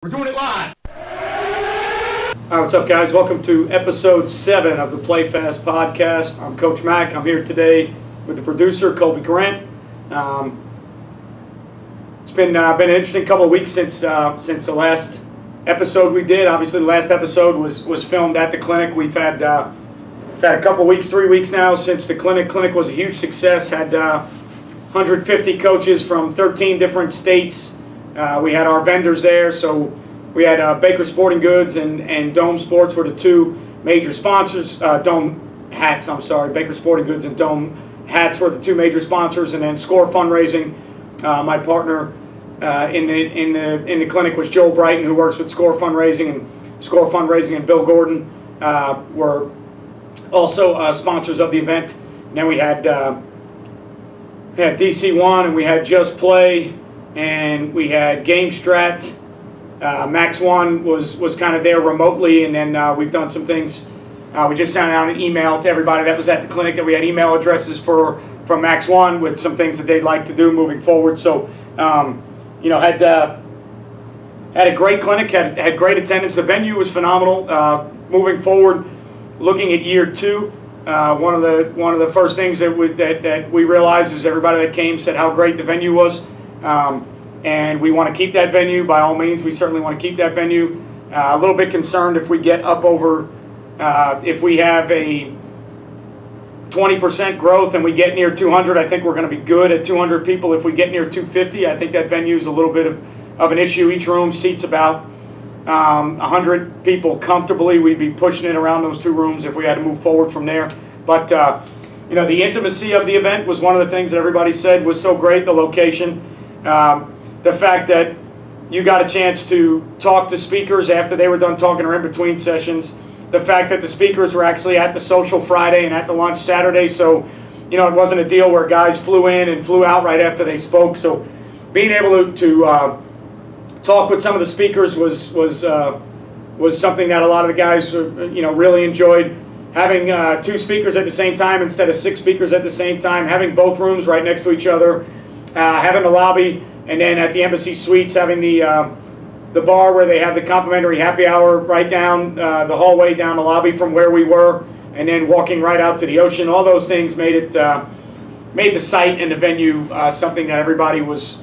We're doing it live. All right, what's up, guys? Welcome to episode 7 of the PlayFast podcast. I'm Coach Mac. I'm here today with the producer, Colby Grant. It's been an interesting couple of weeks since the last episode we did. Obviously, the last episode was filmed at the clinic. We've had a couple of weeks, 3 weeks now since the clinic. Clinic was a huge success. Had 150 coaches from 13 different states. We had our vendors there, so we had Baker Sporting Goods and Dome Sports were the two major sponsors. Dome Hats, I'm sorry. Baker Sporting Goods and Dome Hats were the two major sponsors, and then Score Fundraising. My partner in the clinic was Joel Brighton, who works with Score Fundraising, and Bill Gordon were also sponsors of the event. And then we had DC1, and we had Just Play, and we had Game Strat. Max One was kind of there remotely, and then we've done some things. We just sent out an email to everybody that was at the clinic that we had email addresses from Max One with some things that they'd like to do moving forward. So, had a great clinic, had great attendance. The venue was phenomenal. Moving forward, looking at year 2, one of the first things that we realized is everybody that came said how great the venue was. And we want to keep that venue. By all means, we certainly want to keep that venue. A little bit concerned if we get up over, if we have a 20% growth and we get near 200, I think we're going to be good at 200 people. If we get near 250, I think that venue is a little bit of an issue. Each room seats about 100 people comfortably. We'd be pushing it around those 2 rooms if we had to move forward from there. But, the intimacy of the event was one of the things that everybody said was so great, the location. The fact that you got a chance to talk to speakers after they were done talking or in between sessions. The fact that the speakers were actually at the social Friday and at the lunch Saturday. So, it wasn't a deal where guys flew in and flew out right after they spoke. So being able to talk with some of the speakers was something that a lot of the guys, really enjoyed. Having 2 speakers at the same time instead of 6 speakers at the same time. Having both rooms right next to each other. Having the lobby, and then at the Embassy Suites, having the bar where they have the complimentary happy hour right down the hallway, down the lobby from where we were, and then walking right out to the ocean. All those things made the site and the venue something that everybody was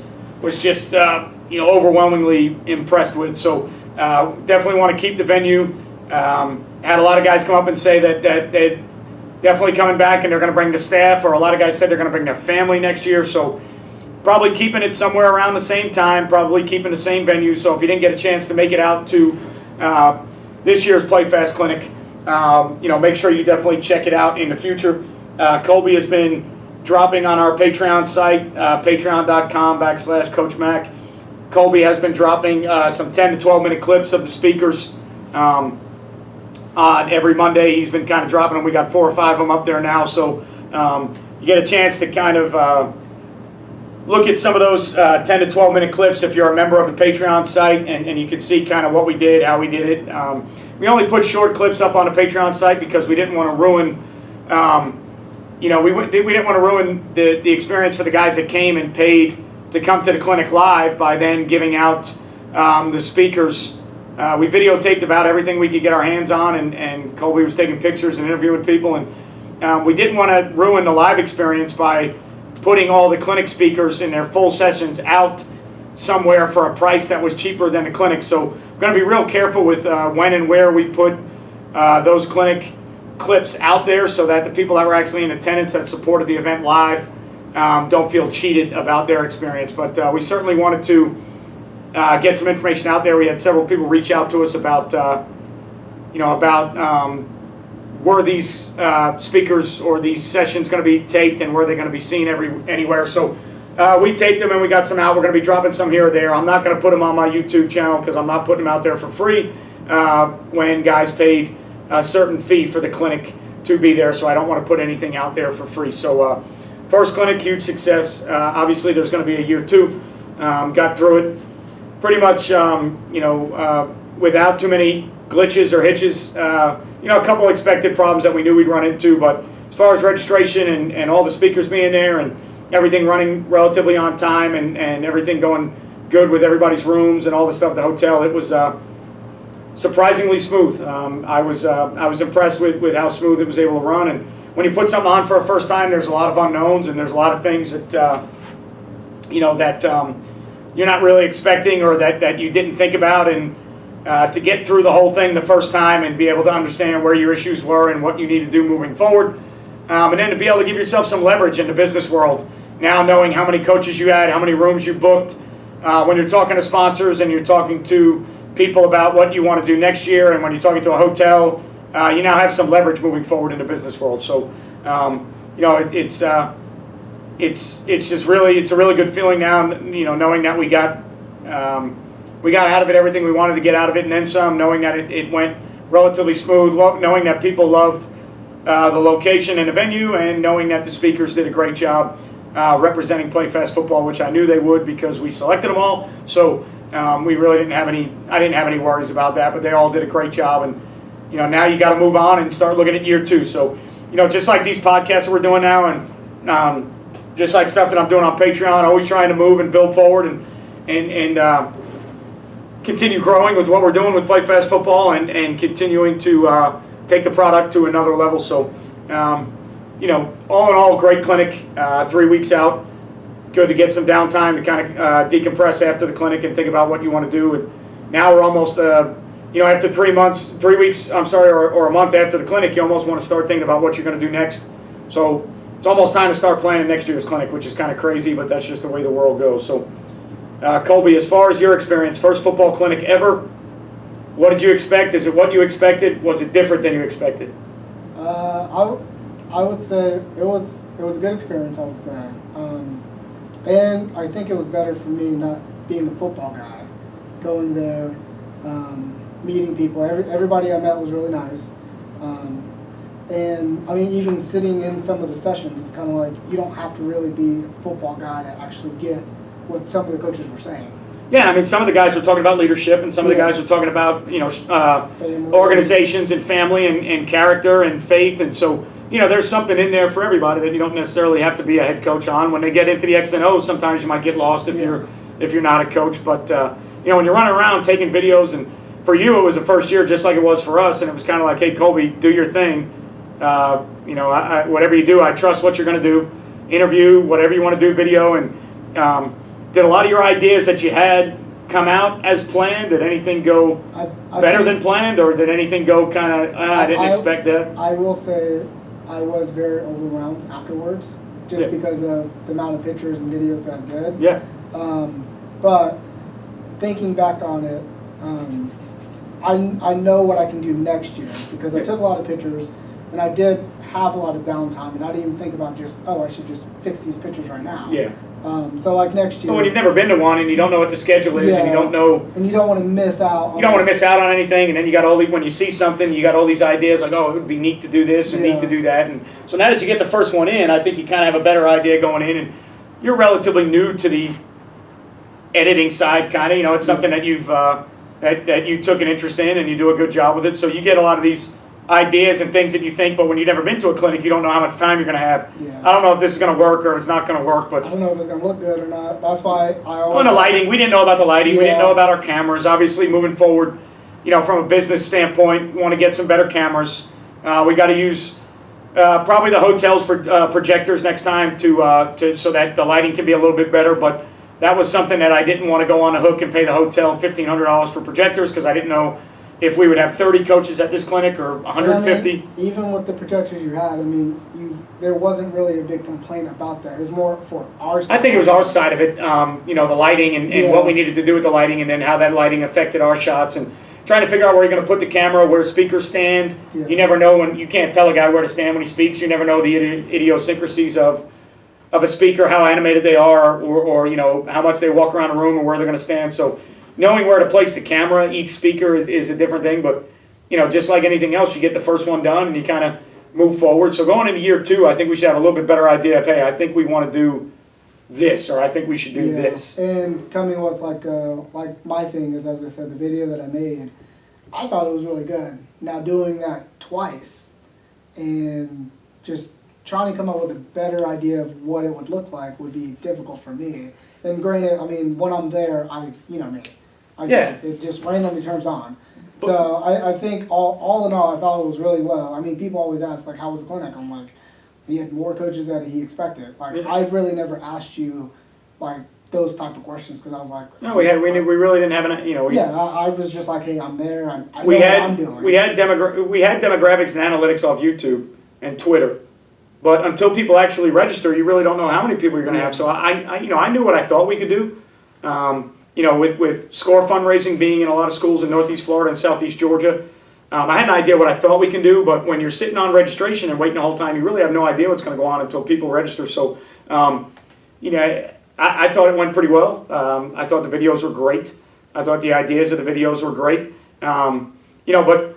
just overwhelmingly impressed with. So definitely want to keep the venue. Had a lot of guys come up and say that they're definitely coming back and they're going to bring the staff, or a lot of guys said they're going to bring their family next year. So probably keeping it somewhere around the same time, probably keeping the same venue. So if you didn't get a chance to make it out to this year's PlayFast Clinic, make sure you definitely check it out in the future. Colby has been dropping on our Patreon site, patreon.com/Coach Mac. Colby has been dropping some 10 to 12 minute clips of the speakers on every Monday. He's been kind of dropping them. We got 4 or 5 of them up there now. So you get a chance to kind of look at some of those 10 to 12 minute clips if you're a member of the Patreon site, and you can see kind of what we did, how we did it. We only put short clips up on the Patreon site because we didn't want to ruin, we didn't want to ruin the experience for the guys that came and paid to come to the clinic live by then giving out the speakers. We videotaped about everything we could get our hands on, and Colby was taking pictures and interviewing people, and we didn't want to ruin the live experience by putting all the clinic speakers in their full sessions out somewhere for a price that was cheaper than the clinic. So we're going to be real careful with when and where we put those clinic clips out there, so that the people that were actually in attendance that supported the event live don't feel cheated about their experience. But we certainly wanted to get some information out there. We had several people reach out to us about were these speakers or these sessions going to be taped, and were they going to be seen anywhere. So we taped them and we got some out. We're going to be dropping some here or there. I'm not going to put them on my YouTube channel because I'm not putting them out there for free when guys paid a certain fee for the clinic to be there. So I don't want to put anything out there for free. So first clinic, huge success. Obviously there's going to be a year 2. Got through it pretty much, without too many glitches or hitches. A couple expected problems that we knew we'd run into, but as far as registration and all the speakers being there and everything running relatively on time and everything going good with everybody's rooms and all the stuff at the hotel. It was surprisingly smooth. I was impressed with how smooth it was able to run. And when you put something on for a first time, there's a lot of unknowns and there's a lot of things that you're not really expecting or that you didn't think about. And to get through the whole thing the first time and be able to understand where your issues were and what you need to do moving forward, and then to be able to give yourself some leverage in the business world. Now knowing how many coaches you had, how many rooms you booked, when you're talking to sponsors and you're talking to people about what you want to do next year, and when you're talking to a hotel, you now have some leverage moving forward in the business world. So, it's just really, it's a really good feeling now, knowing that we got out of it everything we wanted to get out of it and then some, knowing that it went relatively smooth, knowing that people loved the location and the venue, and knowing that the speakers did a great job representing PlayFast football, which I knew they would because we selected them all. So we really didn't have I didn't have any worries about that, but they all did a great job. And now you got to move on and start looking at year 2. So just like these podcasts that we're doing now, and just like stuff that I'm doing on Patreon, always trying to move and build forward and continue growing with what we're doing with PlayFast football and continuing to take the product to another level. So, all in all, great clinic. 3 weeks out, good to get some downtime to kind of decompress after the clinic and think about what you want to do. And now we're almost, after 3 weeks, or a month after the clinic, you almost want to start thinking about what you're going to do next. So it's almost time to start planning next year's clinic, which is kind of crazy, but that's just the way the world goes. So, Colby, as far as your experience, first football clinic ever, what did you expect? Is it what you expected? Was it different than you expected? I would say it was a good experience, I would say. And I think it was better for me not being a football guy, going there, meeting people. Everybody I met was really nice. And I mean, even sitting in some of the sessions, it's kind of like you don't have to really be a football guy to actually get what some of the coaches were saying. Yeah, I mean, some of the guys were talking about leadership, and some of the guys were talking about, organizations and family and character and faith. And so, there's something in there for everybody that you don't necessarily have to be a head coach on. When they get into the X and O's, sometimes you might get lost if you're not a coach. But, when you're running around taking videos, and for you it was the first year just like it was for us, and it was kind of like, hey, Colby, do your thing. Whatever you do, I trust what you're going to do. Interview, whatever you want to do, video, and did a lot of your ideas that you had come out as planned? Did anything go better than planned, or did anything go kind of, I didn't expect that? I will say I was very overwhelmed afterwards, just because of the amount of pictures and videos that I did. Yeah. But thinking back on it, I know what I can do next year, because I took a lot of pictures, and I did have a lot of downtime, and I didn't even think about I should just fix these pictures right now. Yeah. So like next year. When you've never been to one and you don't know what the schedule is, and you don't know. And you don't want to miss out. You don't want to miss out on anything, and then you got when you see something, you got all these ideas like, oh, it would be neat to do this and neat to do that. And so now that you get the first one in, I think you kind of have a better idea going in, and you're relatively new to the editing side, kind of. It's something that you've that you took an interest in, and you do a good job with it. So you get a lot of these ideas and things that you think, but when you've never been to a clinic, you don't know how much time you're going to have. Yeah. I don't know if this is going to work or it's not going to work, but I don't know if it's going to look good or not. That's why I always. On the lighting, we didn't know about the lighting. We didn't know about our cameras. Obviously, moving forward, from a business standpoint, we want to get some better cameras. We got to use probably the hotel's projectors next time to so that the lighting can be a little bit better. But that was something that I didn't want to go on the hook and pay the hotel $1,500 for projectors, because I didn't know if we would have 30 coaches at this clinic or 150. Even with the projectors you had, there wasn't really a big complaint about that. It was more for our side. I think it was our side of it, the lighting and what we needed to do with the lighting, and then how that lighting affected our shots, and trying to figure out where you're going to put the camera, where speakers stand. Yeah. You never know when you can't tell a guy where to stand when he speaks. You never know the idiosyncrasies of a speaker, how animated they are, or how much they walk around a room, or where they're going to stand. So knowing where to place the camera, each speaker is a different thing. But just like anything else, you get the first one done and you kind of move forward. So going into year 2, I think we should have a little bit better idea of, hey, I think we want to do this, or I think we should do this. And coming with like my thing is, as I said, the video that I made, I thought it was really good. Now doing that twice and just trying to come up with a better idea of what it would look like would be difficult for me. And granted, I mean, when I'm there, it just randomly turns on. So I think all in all, I thought it was really well. I mean, people always ask, like, how was the clinic? I'm like, he had more coaches than he expected. Like, I've really never asked you, like, those type of questions because I was like, no, we really didn't have I was just like, hey, I'm there. I know what I'm doing. We had demographics and analytics off YouTube and Twitter, but until people actually register, you really don't know how many people you're going to have. So I knew what I thought we could do. With SCORE fundraising being in a lot of schools in Northeast Florida and Southeast Georgia, I had an idea what I thought we can do. But when you're sitting on registration and waiting the whole time, you really have no idea what's going to go on until people register. So, I thought it went pretty well. I thought the videos were great. I thought the ideas of the videos were great. But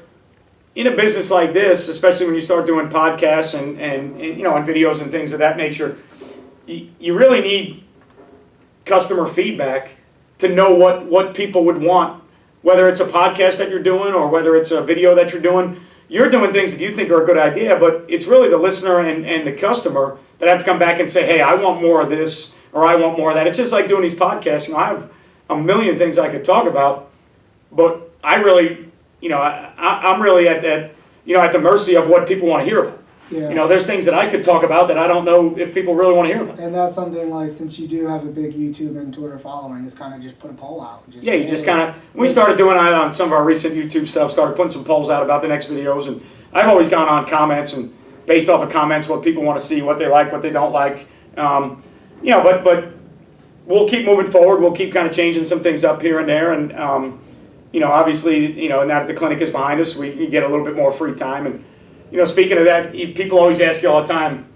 in a business like this, especially when you start doing podcasts and videos and things of that nature, you really need customer feedback to know what people would want, whether it's a podcast that you're doing or whether it's a video that you're doing. You're doing things that you think are a good idea, but it's really the listener and the customer that have to come back and say, hey, I want more of this or I want more of that. It's just like doing these podcasts. I have a million things I could talk about, but I really, I'm really at that, at the mercy of what people want to hear about. Yeah. There's things that I could talk about that I don't know if people really want to hear about. And that's something like, since you do have a big YouTube and Twitter following, is kind of just put a poll out. We started doing that on some of our recent YouTube stuff, started putting some polls out about the next videos, and I've always gone on comments and based off of comments what people want to see, what they like, what they don't like. But we'll keep moving forward. We'll keep kind of changing some things up here and there, and obviously, now that the clinic is behind us, we get a little bit more free time. And speaking of that, people always ask you all the time,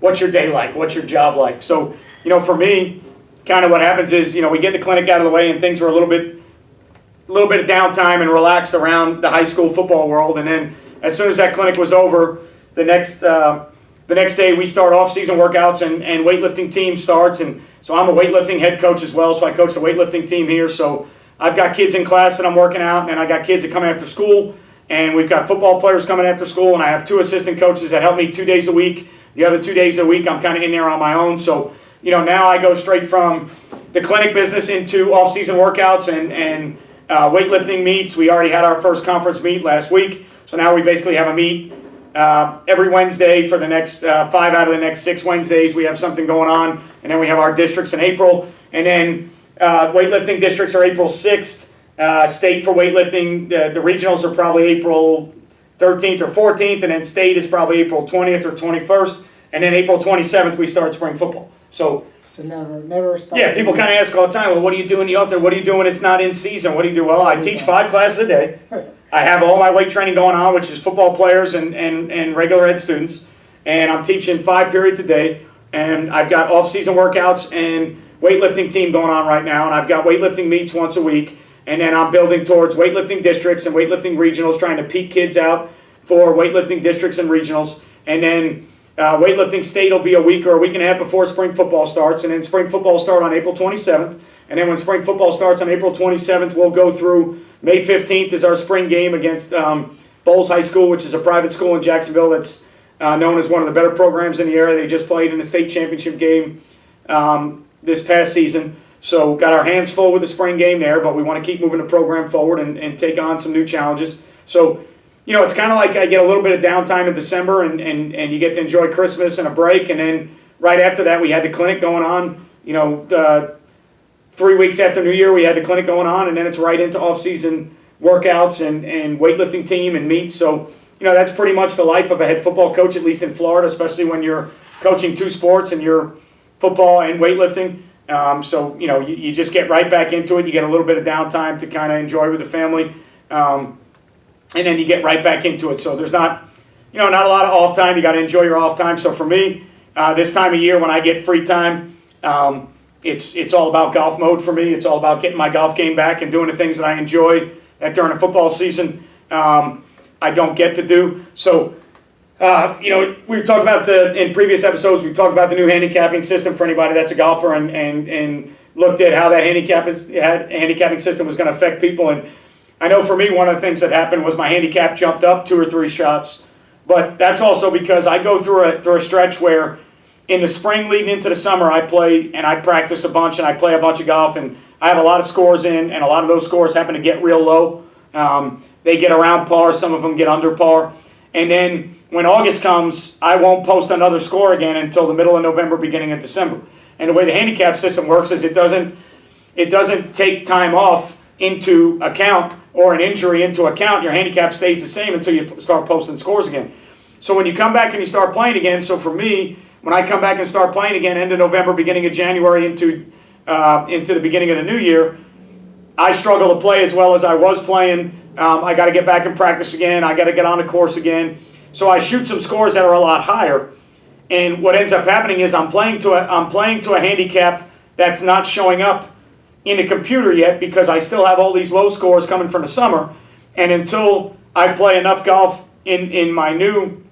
what's your day like? What's your job like? So, for me, kind of what happens is, we get the clinic out of the way and things are a little bit of downtime and relaxed around the high school football world. And then as soon as that clinic was over, the next day we start off-season workouts and weightlifting team starts. And so I'm a weightlifting head coach as well, so I coach the weightlifting team here. So I've got kids in class that I'm working out, and I got kids that come after school. And we've got football players coming after school, and I have 2 assistant coaches that help me 2 days a week. The other 2 days a week, I'm kind of in there on my own. So, now I go straight from the clinic business into off-season workouts and weightlifting meets. We already had our first conference meet last week. So now we basically have a meet every Wednesday for the next 5 out of the next 6 Wednesdays. We have something going on. And then we have our districts in April. And then weightlifting districts are April 6th. State for weightlifting, the regionals are probably April 13th or 14th, and then state is probably April 20th or 21st, and then April 27th we start spring football. So never stop. Yeah, people kind of ask all the time, well, what do you do in the altar? What do you do when it's not in season? What do you do? Well, I teach 5 classes a day. I have all my weight training going on, which is football players and regular ed students, and I'm teaching 5 periods a day, and I've got off-season workouts and weightlifting team going on right now, and I've got weightlifting meets once a week. And then I'm building towards weightlifting districts and weightlifting regionals, trying to peak kids out for weightlifting districts and regionals. And then weightlifting state will be a week or a week and a half before spring football starts. And then spring football start on April 27th. And then when spring football starts on April 27th, we'll go through May 15th is our spring game against Bowles High School, which is a private school in Jacksonville that's known as one of the better programs in the area. They just played in the state championship game this past season. So got our hands full with the spring game there, but we want to keep moving the program forward and take on some new challenges. So, it's kind of like I get a little bit of downtime in December and you get to enjoy Christmas and a break. And then right after that, we had the clinic going on. 3 weeks after New Year, we had the clinic going on, and then it's right into off-season workouts and weightlifting team and meets. So, that's pretty much the life of a head football coach, at least in Florida, especially when you're coaching 2 sports and you're football and weightlifting. So, you just get right back into it. You get a little bit of downtime to kind of enjoy with the family. And then you get right back into it. So there's not a lot of off time. You got to enjoy your off time. So for me, this time of year when I get free time, it's all about golf mode for me. It's all about getting my golf game back and doing the things that I enjoy that during the football season I don't get to do. So, we talked about in previous episodes, we talked about the new handicapping system for anybody that's a golfer and looked at how that handicapping system was going to affect people. And I know for me, one of the things that happened was my handicap jumped up 2 or 3 shots. But that's also because I go through a stretch where in the spring leading into the summer, I play and I practice a bunch and I play a bunch of golf, and I have a lot of scores in, and a lot of those scores happen to get real low. They get around par, some of them get under par. And then when August comes, I won't post another score again until the middle of November, beginning of December. And the way the handicap system works is it doesn't take time off into account or an injury into account. Your handicap stays the same until you start posting scores again. So when you come back and you start playing again, so for me, when I come back and start playing again, end of November, beginning of January, into the beginning of the new year, I struggle to play as well as I was playing. I got to get back and practice again. I got to get on the course again. So I shoot some scores that are a lot higher. And what ends up happening is I'm playing to a handicap that's not showing up in the computer yet, because I still have all these low scores coming from the summer. And until I play enough golf in my new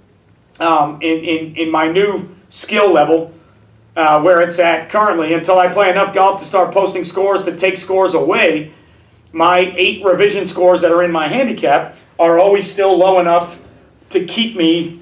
in my new skill level, where it's at currently, until I play enough golf to start posting scores to take scores away, my 8 revision scores that are in my handicap are always still low enough to keep me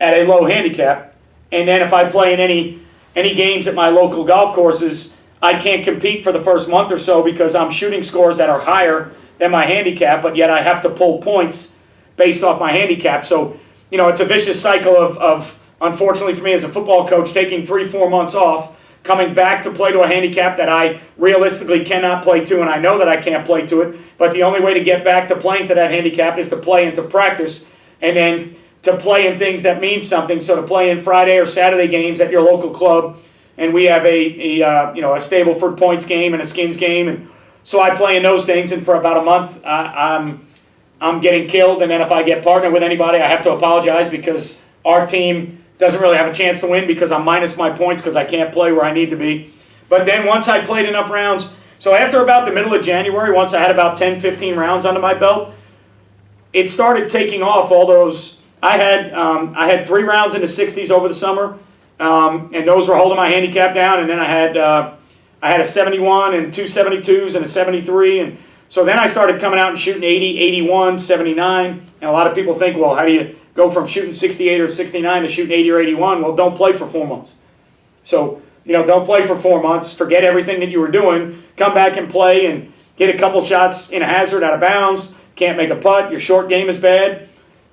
at a low handicap. And then if I play in any games at my local golf courses, I can't compete for the first month or so because I'm shooting scores that are higher than my handicap, but yet I have to pull points based off my handicap. So, it's a vicious cycle of unfortunately for me as a football coach, taking 3-4 months off, coming back to play to a handicap that I realistically cannot play to, and I know that I can't play to it, but the only way to get back to playing to that handicap is to play and to practice, and then to play in things that mean something. So to play in Friday or Saturday games at your local club, and we have a Stableford points game and a Skins game, and so I play in those things, and for about a month I'm getting killed, and then if I get partnered with anybody, I have to apologize because our team doesn't really have a chance to win because I'm minus my points because I can't play where I need to be. But then once I played enough rounds, so after about the middle of January, once I had about 10, 15 rounds under my belt, it started taking off all those. I had 3 rounds in the 60s over the summer, and those were holding my handicap down, and then I had a 71 and 2 72s and a 73, and so then I started coming out and shooting 80, 81, 79, and a lot of people think, well, how do you go from shooting 68 or 69 to shooting 80 or 81? Well, don't play for 4 months. So, don't play for 4 months. Forget everything that you were doing. Come back and play and get a couple shots in a hazard out of bounds. Can't make a putt. Your short game is bad.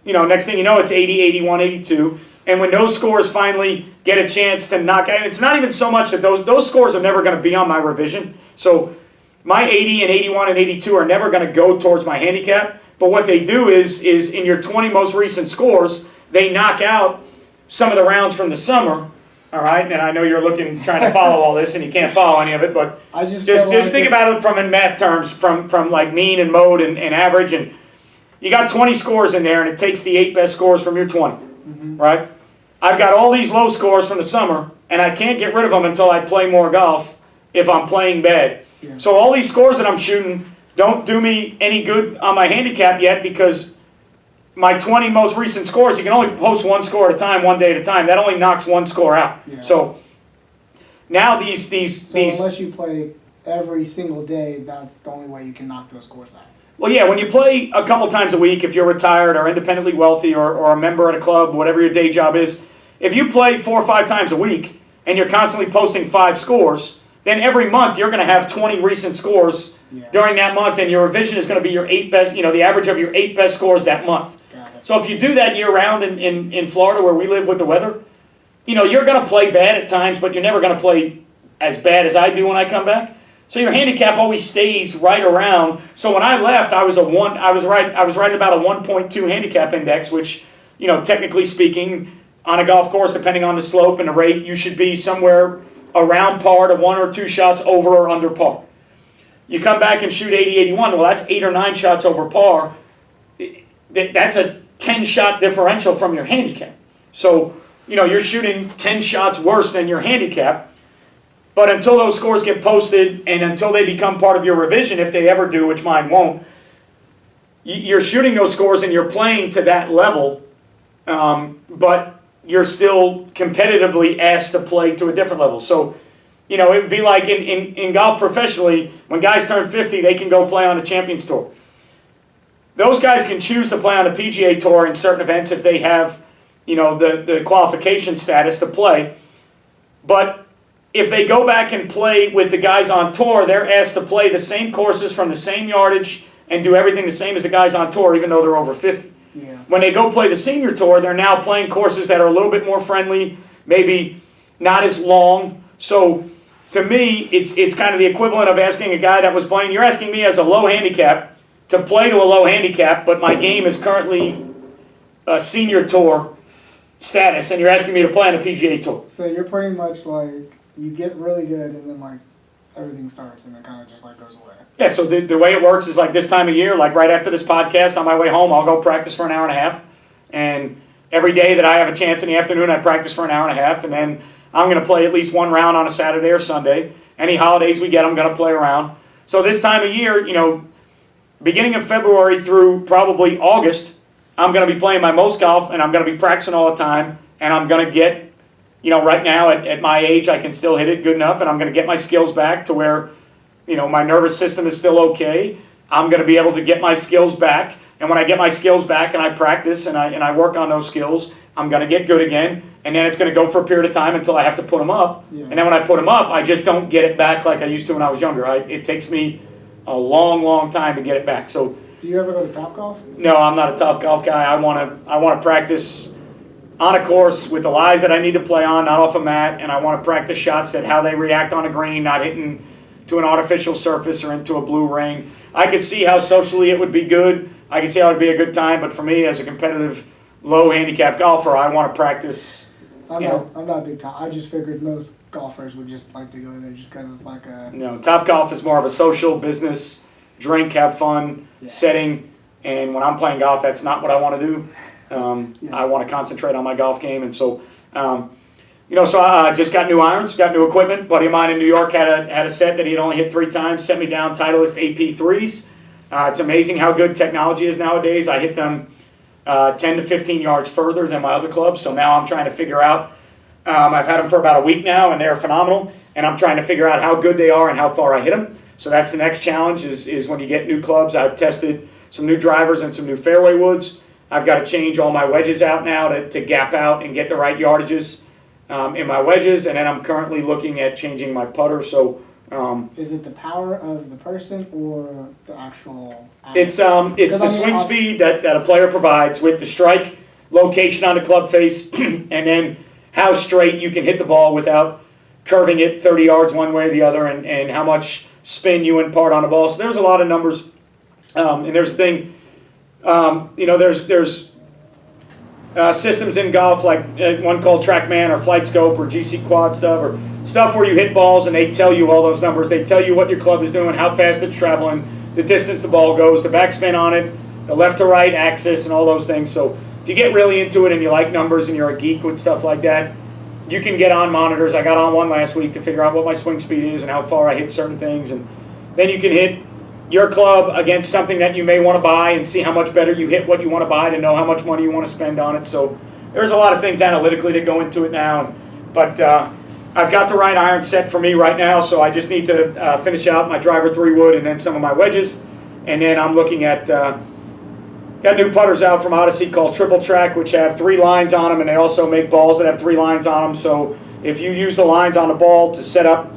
Next thing you know, it's 80, 81, 82. And when those scores finally get a chance to knock out, it's not even so much that those scores are never going to be on my revision. So my 80 and 81 and 82 are never going to go towards my handicap. But what they do is in your 20 most recent scores, they knock out some of the rounds from the summer. All right, and I know you're trying to follow all this, and you can't follow any of it, but just think about it from in math terms, from like mean and mode and average, and you got 20 scores in there, and it takes the 8 best scores from your 20, right? I've got all these low scores from the summer, and I can't get rid of them until I play more golf if I'm playing bad. Yeah. So all these scores that I'm shooting don't do me any good on my handicap yet, because my 20 most recent scores, you can only post 1 score at a time, 1 day at a time. That only knocks 1 score out. Yeah. So now these unless you play every single day, that's the only way you can knock those scores out. Well, yeah, when you play a couple times a week, if you're retired or independently wealthy or a member at a club, whatever your day job is, if you play 4 or 5 times a week and you're constantly posting 5 scores, then every month you're going to have 20 recent scores during that month, and your revision is going to be your 8 best, the average of your 8 best scores that month. So if you do that year round in Florida where we live with the weather, you're going to play bad at times, but you're never going to play as bad as I do when I come back. So your handicap always stays right around. So when I left, I was right about a 1.2 handicap index, which, technically speaking, on a golf course, depending on the slope and the rate, you should be somewhere around par to 1 or 2 shots over or under par. You come back and shoot 80, 81, well, that's 8 or 9 shots over par. That's a 10-shot differential from your handicap. So, you're shooting 10 shots worse than your handicap. But until those scores get posted and until they become part of your revision, if they ever do, which mine won't, you're shooting those scores and you're playing to that level, but you're still competitively asked to play to a different level. So, it would be like in golf professionally, when guys turn 50, they can go play on the Champions Tour. Those guys can choose to play on the PGA Tour in certain events if they have, the qualification status to play. But if they go back and play with the guys on tour, they're asked to play the same courses from the same yardage and do everything the same as the guys on tour, even though they're over 50. Yeah. When they go play the senior tour, they're now playing courses that are a little bit more friendly, maybe not as long. So to me, it's kind of the equivalent of asking a guy that was playing. You're asking me as a low handicap to play to a low handicap, but my game is currently a senior tour status, and you're asking me to play on a PGA tour. So you're pretty much like, you get really good and then like everything starts and it kind of just like goes away. Yeah, so the way it works is like this time of year, like right after this podcast, on my way home, I'll go practice for an hour and a half. And every day that I have a chance in the afternoon, I practice for an hour and a half. And then I'm going to play at least one round on a Saturday or Sunday. Any holidays we get, I'm going to play around. So this time of year, beginning of February through probably August, I'm going to be playing my most golf, and I'm going to be practicing all the time. And I'm going to get, right now at my age, I can still hit it good enough. And I'm going to get my skills back to where my nervous system is still okay. I'm going to be able to get my skills back. And when I get my skills back and I practice and I work on those skills, I'm going to get good again. And then it's going to go for a period of time until I have to put them up. Yeah. And then when I put them up, I just don't get it back like I used to when I was younger. It takes me a long, long time to get it back. So, do you ever go to Topgolf? No, I'm not a Topgolf guy. I want to practice on a course with the lies that I need to play on, not off a mat. And I want to practice shots that how they react on a green, not hitting to an artificial surface or into a blue ring. I could see how socially it would be good. I could see how it would be a good time, but for me as a competitive low handicap golfer, I want to practice. I'm not a big top. I just figured most golfers would just like to go there just because it's like a... No, Topgolf is more of a social, business, drink, have fun, setting, and when I'm playing golf, that's not what I want to do. I want to concentrate on my golf game, and so... so I just got new irons, got new equipment. Buddy of mine in New York had a set that he'd only hit 3 times, sent me down Titleist AP3s. It's amazing how good technology is nowadays. I hit them 10 to 15 yards further than my other clubs, so now I'm trying to figure out, I've had them for about a week now, and they're phenomenal, and I'm trying to figure out how good they are and how far I hit them. So that's the next challenge is when you get new clubs. I've tested some new drivers and some new fairway woods. I've got to change all my wedges out now to gap out and get the right yardages in my wedges, and then I'm currently looking at changing my putter. So, is it the power of the person or the actual? It's the swing speed that a player provides with the strike location on the club face, and then how straight you can hit the ball without curving it 30 yards one way or the other, and how much spin you impart on the ball. So there's a lot of numbers, and there's a thing. There's systems in golf like one called TrackMan or FlightScope or GC Quad stuff or stuff where you hit balls and they tell you all those numbers. They tell you what your club is doing, how fast it's traveling, the distance the ball goes, the backspin on it, the left to right axis, and all those things. So if you get really into it and you like numbers and you're a geek with stuff like that, you can get on monitors. I got on one last week to figure out what my swing speed is and how far I hit certain things, and then you can hit your club against something that you may want to buy and see how much better you hit what you want to buy to know how much money you want to spend on it. So there's a lot of things analytically that go into it now. But I've got the right iron set for me right now, so I just need to finish out my driver 3-wood and then some of my wedges. And then I'm looking at, got new putters out from Odyssey called Triple Track, which have 3 lines on them, and they also make balls that have 3 lines on them. So if you use the lines on the ball to set up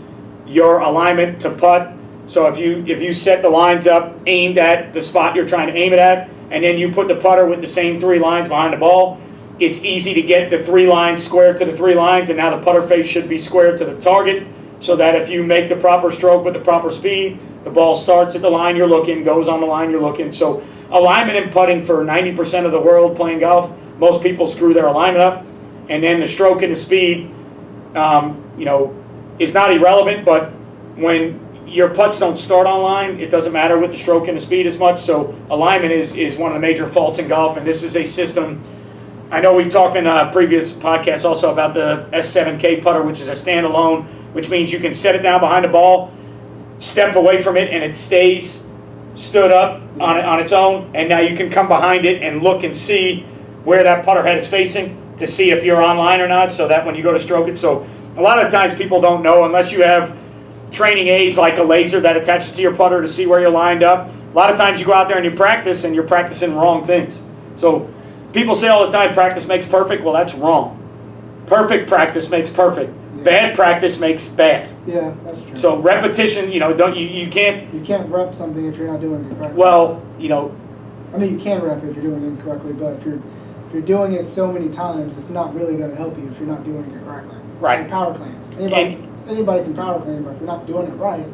your alignment to putt, so if you set the lines up aimed at the spot you're trying to aim it at, and then you put the putter with the same 3 lines behind the ball, it's easy to get the 3 lines square to the 3 lines, and now the putter face should be square to the target, so that if you make the proper stroke with the proper speed, the ball starts at the line you're looking, goes on the line you're looking. So alignment and putting for 90% of the world playing golf, most people screw their alignment up, and then the stroke and the speed, is not irrelevant, but when your putts don't start on line, it doesn't matter with the stroke and the speed as much. So alignment is one of the major faults in golf, and this is a system. I know we've talked in previous podcasts also about the S7K putter, which is a standalone, which means you can set it down behind the ball, step away from it, and it stays stood up on its own, and now you can come behind it and look and see where that putter head is facing to see if you're on line or not, so that when you go to stroke it. So a lot of times people don't know unless you have training aids like a laser that attaches to your putter to see where you're lined up. A lot of times you go out there and you practice and you're practicing wrong things. So people say all the time practice makes perfect. Well, that's wrong. Perfect practice makes perfect. Yeah. bad practice makes bad. Yeah, that's true. So repetition, you can't. You can't rep something if you're not doing it correctly. Well, I mean, you can rep it if you're doing it incorrectly, but if you're doing it so many times, it's not really going to help you if you're not doing it correctly. Right. Like power cleans. Anybody can power clean, but if you're not doing it right,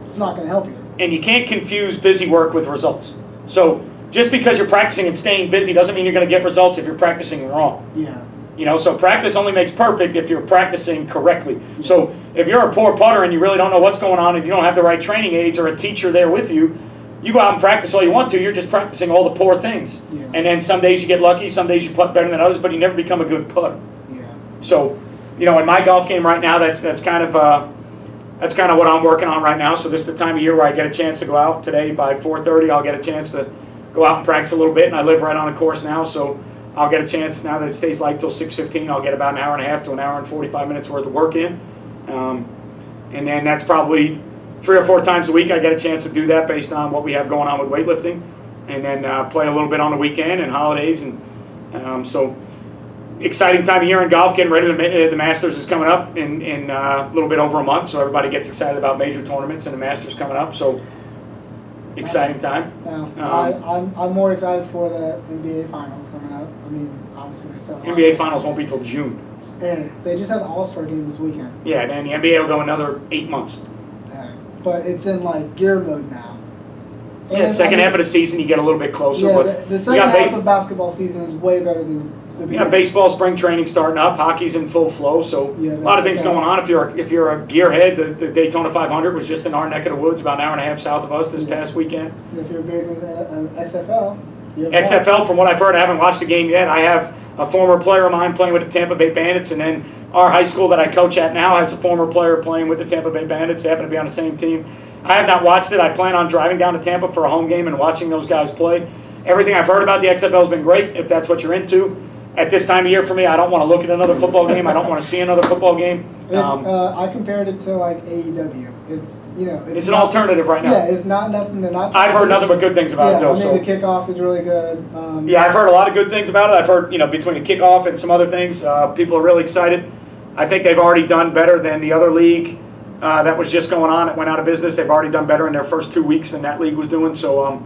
it's not going to help you. And you can't confuse busy work with results. So just because you're practicing and staying busy doesn't mean you're going to get results if you're practicing wrong. Yeah. So practice only makes perfect if you're practicing correctly. So if you're a poor putter and you really don't know what's going on and you don't have the right training aids or a teacher there with you, you go out and practice all you want to. You're just practicing all the poor things. Yeah. And then some days you get lucky, some days you putt better than others, but you never become a good putter. Yeah. So, in my golf game right now, that's kind of what I'm working on right now. So this is the time of year where I get a chance to go out. Today by 4:30, I'll get a chance to go out and practice a little bit. And I live right on a course now, so I'll get a chance now that it stays light till 6:15. I'll get about an hour and a half to an hour and 45 minutes worth of work in, and then that's probably 3 or 4 times a week. I get a chance to do that based on what we have going on with weightlifting, and then play a little bit on the weekend and holidays, and so. Exciting time of year in golf, getting ready. The Masters is coming up in a little bit over a month, so everybody gets excited about major tournaments and the Masters coming up. So exciting time. I'm more excited for the NBA Finals coming up. I mean, obviously they start. NBA Finals won't be till June. And they just had the All-Star game this weekend. Yeah, and then the NBA will go another 8 months. But it's in like gear mode now. Yeah, second half of the season you get a little bit closer. Yeah, but the second half of basketball season is way better than. Baseball spring training starting up. Hockey's in full flow, so a lot of things going on. If you're a gearhead, the Daytona 500 was just in our neck of the woods, about an hour and a half south of us this past weekend. And if you're big with XFL, XFL, from what I've heard, I haven't watched the game yet. I have a former player of mine playing with the Tampa Bay Bandits, and then our high school that I coach at now has a former player playing with the Tampa Bay Bandits. They happen to be on the same team. I have not watched it. I plan on driving down to Tampa for a home game and watching those guys play. Everything I've heard about the XFL has been great, if that's what you're into. At this time of year for me, I don't want to look at another football game. I don't want to see another football game. I compared it to like AEW. It's an alternative right now. Yeah, it's not nothing. They're not. I've heard nothing but good things about it, though. I mean, the kickoff is really good. I've heard a lot of good things about it. I've heard, between the kickoff and some other things, people are really excited. I think they've already done better than the other league that was just going on. It went out of business. They've already done better in their first 2 weeks than that league was doing. So.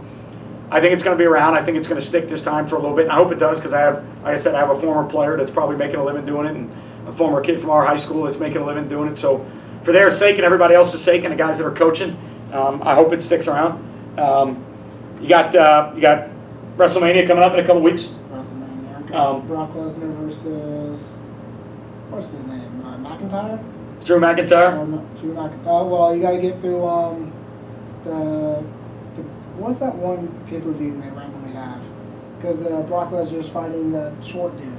I think it's going to be around. I think it's going to stick this time for a little bit. And I hope it does, because I have a former player that's probably making a living doing it, and a former kid from our high school that's making a living doing it. So for their sake and everybody else's sake and the guys that are coaching, I hope it sticks around. You got WrestleMania coming up in a couple weeks. WrestleMania. Okay. Brock Lesnar versus, what's his name? McIntyre? Drew McIntyre. Drew McIntyre. Well, you got to get through what's that one pay-per-view they randomly have? Because Brock Lesnar's fighting that short dude,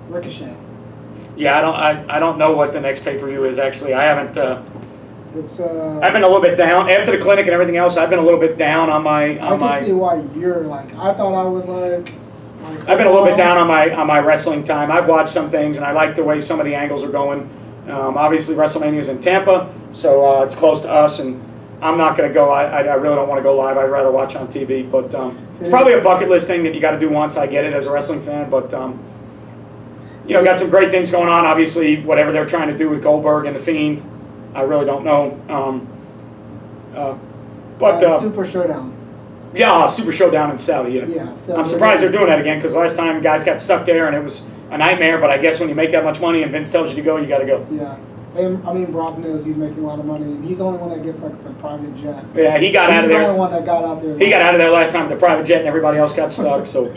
Ricochet. Yeah, I don't know what the next pay-per-view is, actually. I haven't. I've been a little bit down after the clinic and everything else. I've been a little bit down on my. I can see why you're like. I thought I was like. I've been a little bit down on my wrestling time. I've watched some things and I like the way some of the angles are going. Obviously, WrestleMania is in Tampa, so it's close to us, and I'm not going to go. I really don't want to go live. I'd rather watch on TV. But it's probably a bucket list thing that you got to do once. I get it as a wrestling fan, but got some great things going on. Obviously, whatever they're trying to do with Goldberg and the Fiend, I really don't know. Super Showdown. Yeah, Super Showdown in Saudi. Yeah. So I'm surprised they're doing that again, because last time guys got stuck there and it was a nightmare. But I guess when you make that much money and Vince tells you to go, you got to go. Yeah. And, I mean, Brock knows he's making a lot of money, and he's the only one that gets like the private jet. Yeah, he got out of there. He's the only one that got out there. He got out of there last time with the private jet, and everybody else got stuck. So,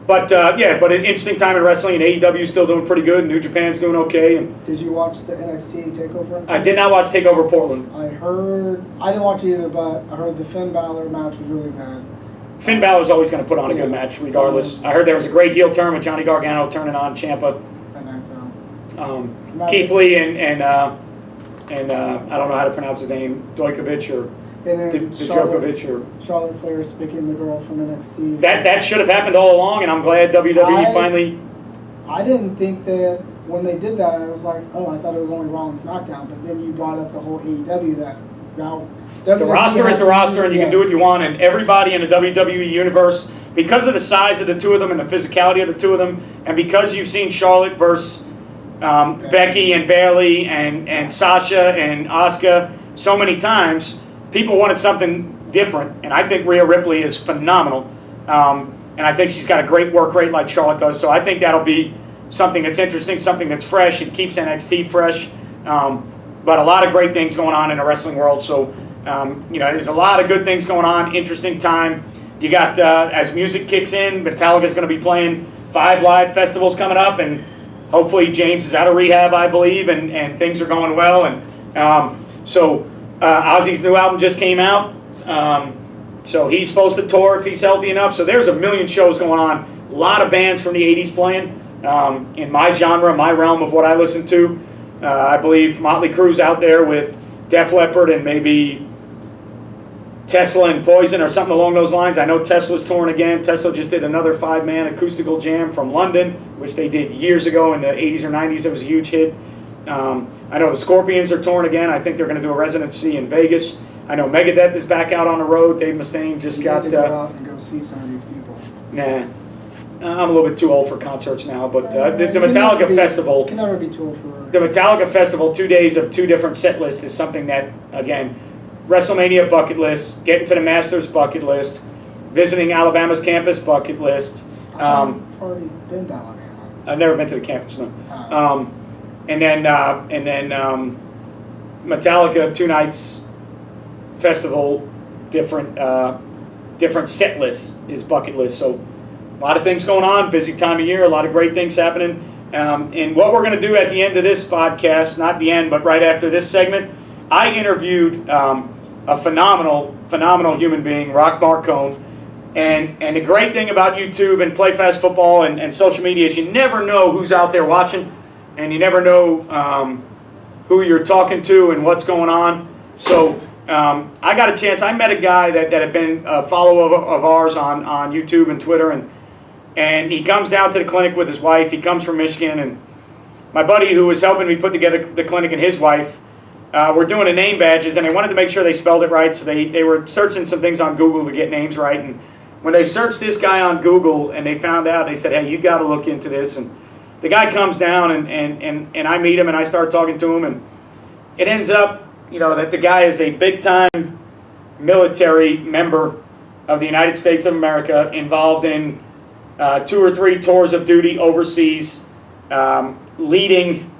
but an interesting time in wrestling. And AEW still doing pretty good. New Japan's doing okay. And did you watch the NXT Takeover? I did not watch Takeover Portland. I didn't watch it either, but I heard the Finn Balor match was really good. Finn Balor's always going to put on a good match, regardless. I heard there was a great heel turn with Johnny Gargano turning on Ciampa. I think so. Keith Lee and I don't know how to pronounce his name, Djokovic or Charlotte Flair picking the girl from NXT. That should have happened all along, and I'm glad WWE finally. I didn't think that when they did that. I was like, oh, I thought it was only Raw and SmackDown. But then you brought up the whole AEW that now. The roster is the roster, and you can do what you want. And everybody in the WWE universe, because of the size of the two of them and the physicality of the two of them, and because you've seen Charlotte versus Becky and Bailey and Sasha and Asuka so many times. People wanted something different, and I think Rhea Ripley is phenomenal. And I think she's got a great work rate like Charlotte does. So I think that'll be something that's interesting, something that's fresh. It keeps NXT fresh. But a lot of great things going on in the wrestling world. So, there's a lot of good things going on. Interesting time. You got, as music kicks in, Metallica's going to be playing 5 live festivals coming up. And hopefully James is out of rehab, I believe, and things are going well. And Ozzy's new album just came out. So he's supposed to tour if he's healthy enough. So there's a million shows going on. A lot of bands from the 80s playing. In my genre, my realm of what I listen to, I believe Motley Crue's out there with Def Leppard and maybe Tesla and Poison or something along those lines. I know Tesla's touring again. Tesla just did another 5-man acoustical jam from London, which they did years ago in the 80s or 90s. It was a huge hit. I know the Scorpions are touring again. I think they're going to do a residency in Vegas. I know Megadeth is back out on the road. Dave Mustaine just got... You need to go out and go see some of these people. Nah. I'm a little bit too old for concerts now, but the Metallica Festival... You can never be too old for... The Metallica Festival, 2 days of 2 different set lists is something that, again, WrestleMania bucket list, getting to the Masters bucket list, visiting Alabama's campus bucket list. I've already been to Alabama. I've never been to the campus, no. And then Metallica, 2 nights festival, different set lists is bucket list. So a lot of things going on, busy time of year, a lot of great things happening. And what we're going to do at the end of this podcast, not the end, but right after this segment, I interviewed a phenomenal human being, Rock Marcone. And the great thing about YouTube and PlayFast football and social media is you never know who's out there watching, and you never know who you're talking to and what's going on. So I got a chance. I met a guy that had been a follower of ours on YouTube and Twitter, and he comes down to the clinic with his wife. He comes from Michigan, and my buddy who was helping me put together the clinic and his wife were doing the name badges, and they wanted to make sure they spelled it right, so they were searching some things on Google to get names right. And when they searched this guy on Google and they found out, they said, hey, you got to look into this. And the guy comes down, and I meet him, and I start talking to him, and it ends up, that the guy is a big-time military member of the United States of America, involved in 2 or 3 tours of duty overseas, leading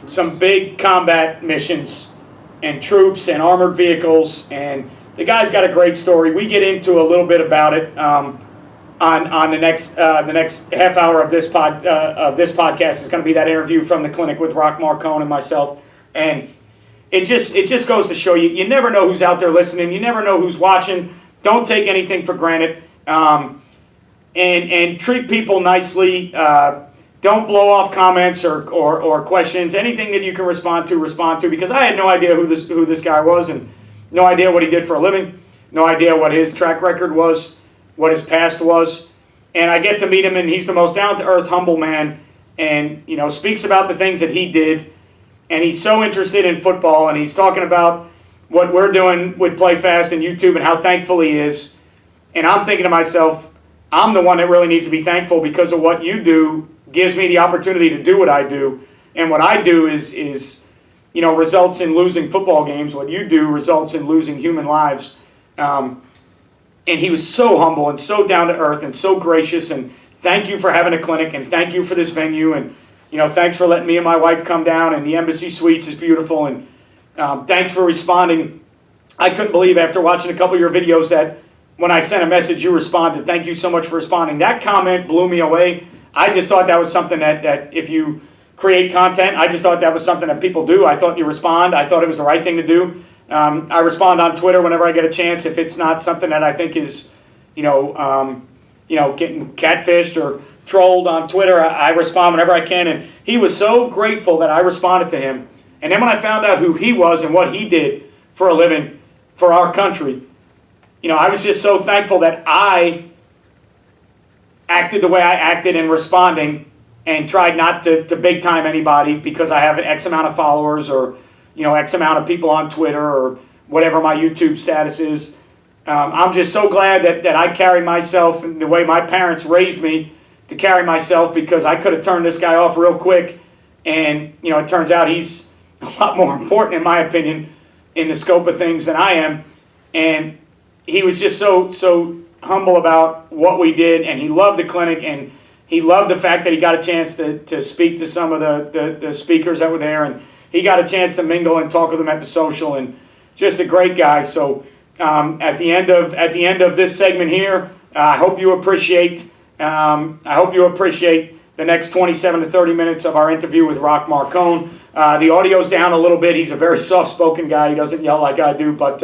some big combat missions and troops and armored vehicles. And the guy's got a great story. We get into a little bit about it on the next half hour of this podcast. Is going to be that interview from the clinic with Rock Marcone and myself. And it just goes to show you never know who's out there listening. You never know who's watching. Don't take anything for granted. And treat people nicely. Don't blow off comments or questions. Anything that you can respond to. Because I had no idea who this guy was, and no idea what he did for a living. No idea what his track record was, what his past was. And I get to meet him, and he's the most down-to-earth, humble man. And speaks about the things that he did. And he's so interested in football, and he's talking about what we're doing with PlayFast and YouTube and how thankful he is. And I'm thinking to myself, I'm the one that really needs to be thankful, because of what you do gives me the opportunity to do what I do. And what I do is results in losing football games. What you do results in losing human lives. And he was so humble and so down to earth and so gracious. And thank you for having a clinic, and thank you for this venue. And thanks for letting me and my wife come down, and the Embassy Suites is beautiful, and thanks for responding. I couldn't believe after watching a couple of your videos that when I sent a message, you responded. Thank you so much for responding. That comment blew me away. I just thought that was something that if you create content, I just thought that was something that people do. I thought you respond. I thought it was the right thing to do. I respond on Twitter whenever I get a chance. If it's not something that I think is, getting catfished or trolled on Twitter, I respond whenever I can. And he was so grateful that I responded to him. And then when I found out who he was and what he did for a living for our country, I was just so thankful that I acted the way I acted in responding, and tried not to big time anybody because I have an X amount of followers, or X amount of people on Twitter, or whatever my YouTube status is. I'm just so glad that I carried myself in the way my parents raised me, to carry myself because I could have turned this guy off real quick. And, it turns out he's a lot more important, in my opinion, in the scope of things than I am. And he was just so humble about what we did, and he loved the clinic, and he loved the fact that he got a chance to speak to some of the speakers that were there, and he got a chance to mingle and talk with them at the social, and just a great guy. So at the end of this segment here, I hope you appreciate the next 27 to 30 minutes of our interview with Rock Marcone. The audio's down a little bit. He's a very soft-spoken guy. He doesn't yell like I do, but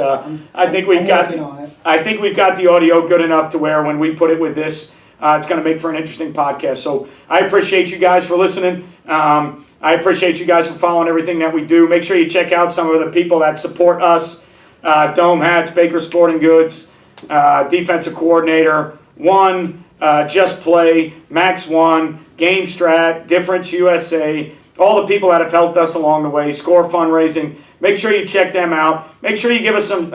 I think we've got the audio good enough to where when we put it with this, it's going to make for an interesting podcast. So I appreciate you guys for listening. I appreciate you guys for following everything that we do. Make sure you check out some of the people that support us. Dome Hats, Baker Sporting Goods, Defensive Coordinator, One, Just Play, Max One, Game Strat, Difference USA, all the people that have helped us along the way, Score Fundraising. Make sure you check them out. Make sure you give us some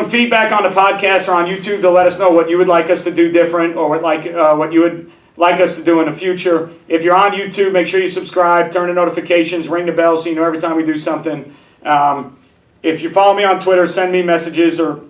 feedback on the podcast or on YouTube to let us know what you would like us to do different or what you would like us to do in the future. If you're on YouTube, make sure you subscribe, turn the notifications, ring the bell so you know every time we do something. If you follow me on Twitter, send me messages or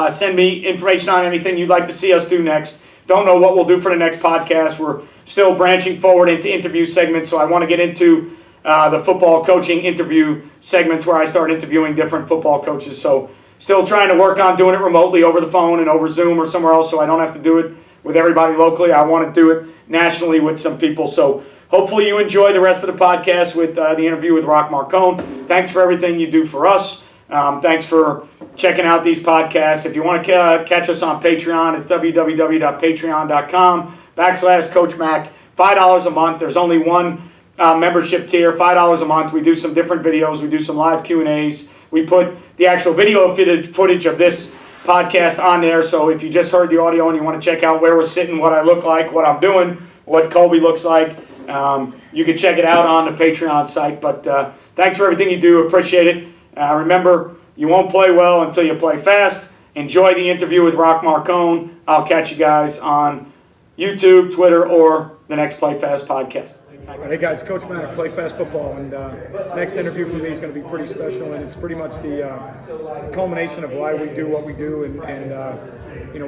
send me information on anything you'd like to see us do next. Don't know what we'll do for the next podcast. We're still branching forward into interview segments, so I want to get into the football coaching interview segments where I start interviewing different football coaches. So still trying to work on doing it remotely over the phone and over Zoom or somewhere else so I don't have to do it with everybody locally. I want to do it nationally with some people. So hopefully you enjoy the rest of the podcast with the interview with Rock Marcone. Thanks for everything you do for us. Thanks for checking out these podcasts. If you want to catch us on Patreon, it's www.patreon.com/Coach Mac. $5 a month. There's only one membership tier, $5 a month. We do some different videos. We do some live Q&As. We put the actual video footage of this podcast on there. So if you just heard the audio and you want to check out where we're sitting, what I look like, what I'm doing, what Colby looks like, you can check it out on the Patreon site. But thanks for everything you do. Appreciate it. Remember, you won't play well until you play fast. Enjoy the interview with Rock Marcone. I'll catch you guys on YouTube, Twitter, or the next PlayFast podcast. Hey guys, Coach Matt at PlayFast Football, and this next interview for me is going to be pretty special, and it's pretty much the culmination of why we do what we do, and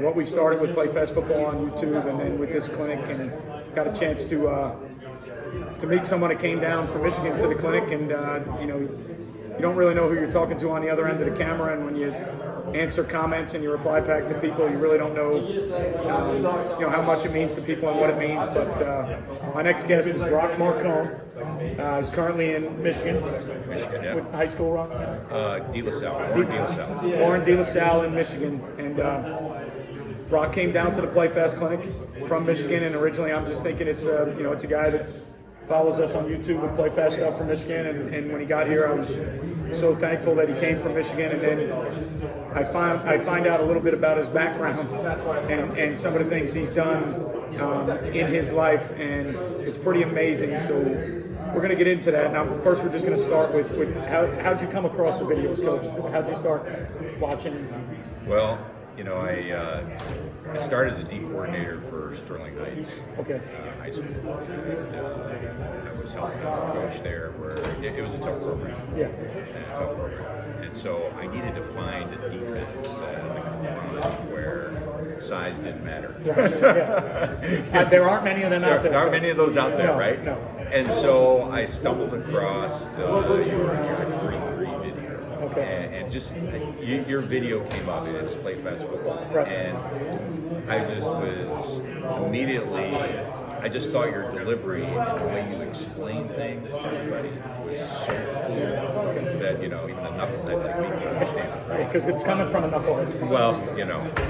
what we started with PlayFast Football on YouTube, and then with this clinic, and got a chance to meet someone that came down from Michigan to the clinic, and you don't really know who you're talking to on the other end of the camera, and when you answer comments and you reply back to people, you really don't know, how much it means to people and what it means. But my next guest is Rock Marcone. He's currently in Michigan. Yeah. With high school, Rock? De La Salle. Born De La Salle. Born De La Salle in Michigan, and Rock came down to the PlayFast clinic from Michigan, and originally I'm just thinking it's a guy that follows us on YouTube with PlayFast stuff from Michigan, and when he got here, I was so thankful that he came from Michigan, and then I find out a little bit about his background and some of the things he's done in his life, and it's pretty amazing. So we're going to get into that. Now, first, we're just going to start with how'd you come across the videos, Coach? How'd you start watching? Well, I started as a D coordinator for Sterling Heights. Okay. In high school. And, I was helping a coach there where it was a tough program. Yeah. And so I needed to find a defense where size didn't matter. Yeah. There aren't many of them out there. There aren't many of those out there, No, right? no. And so I stumbled across your 3-3 video. Okay. And just your video came up, and it's PlayFast Football. Right. And I just was immediately, I just thought your delivery and the way you explain things to everybody was so cool that, even a knucklehead like me can understand. Right, because it's coming from a knucklehead. Well,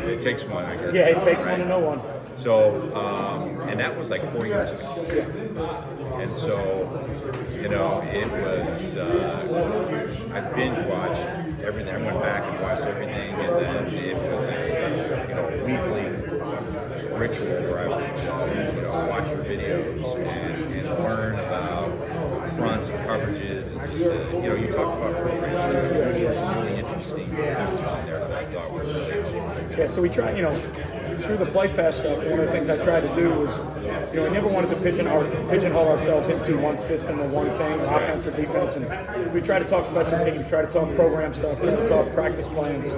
it takes one, I guess. Yeah, it takes one to know one. So, and that was like 4 years ago. Yeah. And so, it was, I binge watched everything. I went back and watched everything, and then it was a weekly ritual where I would watch your videos and learn about fronts and coverages, and just, you talked about programs. There was some really interesting systems in there that I thought were really helpful. Yeah, so we try, through the PlayFast stuff, one of the things I tried to do was, I never wanted to pigeonhole ourselves into one system or one thing, offense or defense. And we try to talk special teams, try to talk program stuff, try to talk practice plans,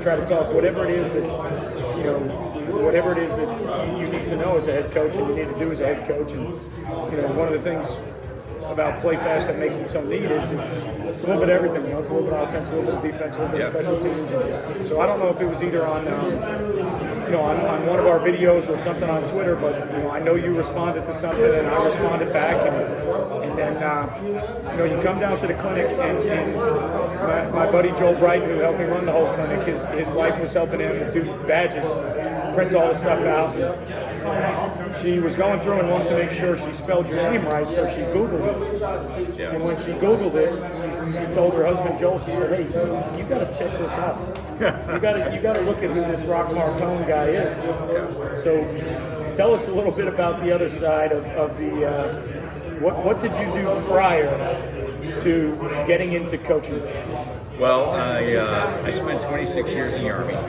try to talk whatever it is that, whatever it is that you need to know as a head coach and you need to do as a head coach. And, one of the things about PlayFast that makes it so neat is it's a little bit of everything. It's a little bit of offense, a little bit of defense, a little bit of special teams. So I don't know if it was either on on one of our videos or something on Twitter, but I know you responded to something and I responded back, and then you come down to the clinic and my buddy Joel Brighton, who helped me run the whole clinic, his wife was helping him do badges, print all the stuff out. She was going through and wanted to make sure she spelled your name right, so she Googled it. Yeah. And when she Googled it, she told her husband Joel, she said, "Hey, you got to check this out. You got to look at who this Rock Marcone guy is." Yeah. So, tell us a little bit about the other side of the. What did you do prior to getting into coaching? Well, I spent 26 years in the Army, and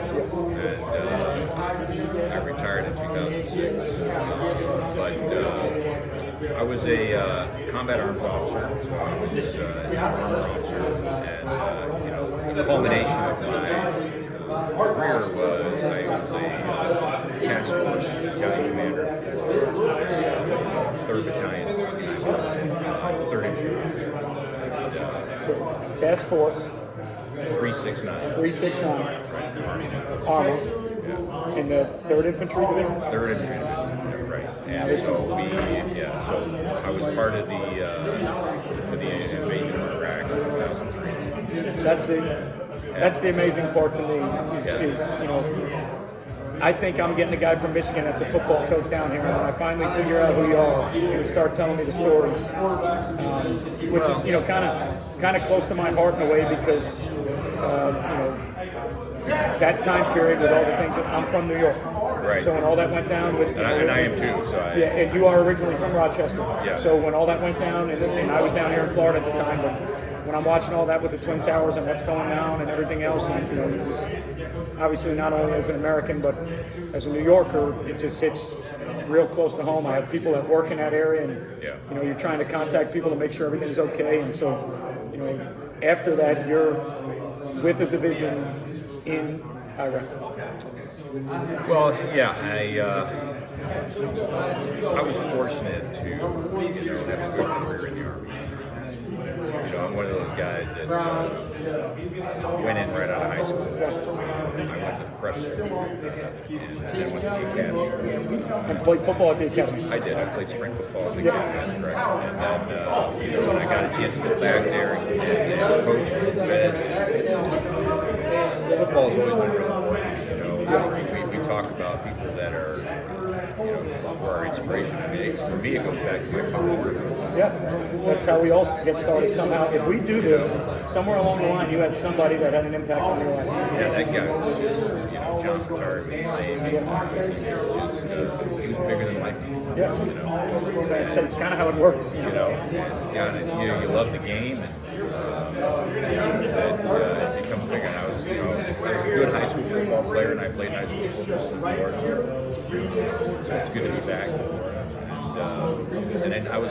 I retired in 2006. But I was a combat arms officer, so I was an armor officer, and the culmination of my career was I was a task force battalion commander for 3rd Battalion, 69th, 3rd Infantry. So, task force. 369. 369. Armor. Yeah. In the 3rd Infantry Division? 3rd Infantry Division, right. And so so I was part of the invasion of Iraq in 2003. That's the amazing part to me is I think I'm getting a guy from Michigan that's a football coach down here, and when I finally figure out who you are, you start telling me the stories, which is kind of close to my heart in a way because that time period with all the things. I'm from New York, right? So when all that went down with and I am too. So and you are originally from Rochester, yeah. So when all that went down, and I was down here in Florida at the time, but when I'm watching all that with the Twin Towers and what's going down and everything else, and it just obviously not only as an American but as a New Yorker, it just hits real close to home. I have people that work in that area, and you're trying to contact people to make sure everything's okay, and so after that you're with a division in Iraq. Well, yeah, I was fortunate to have a good career in the Army. I'm one of those guys that went in right out of high school. I went to the prep school and then went to the academy. And played football at the academy? I did. I played spring football at the academy, that's correct. And then when I got a chance to go back there and coach, football has always been really fun. We talk about people that are, were our inspiration. I mean, for me, it goes back to my father. Yeah, that's how we all get started somehow. If we do this, somewhere along the line, you had somebody that had an impact on your life. Yeah, that guy was just, John Fatari, he was bigger than life to me. Yeah, so it's kind of how it works. You love the game, and it becomes bigger. And I was a good high school football player, and I played high school football in Florida. So it's good to be back. And then I'm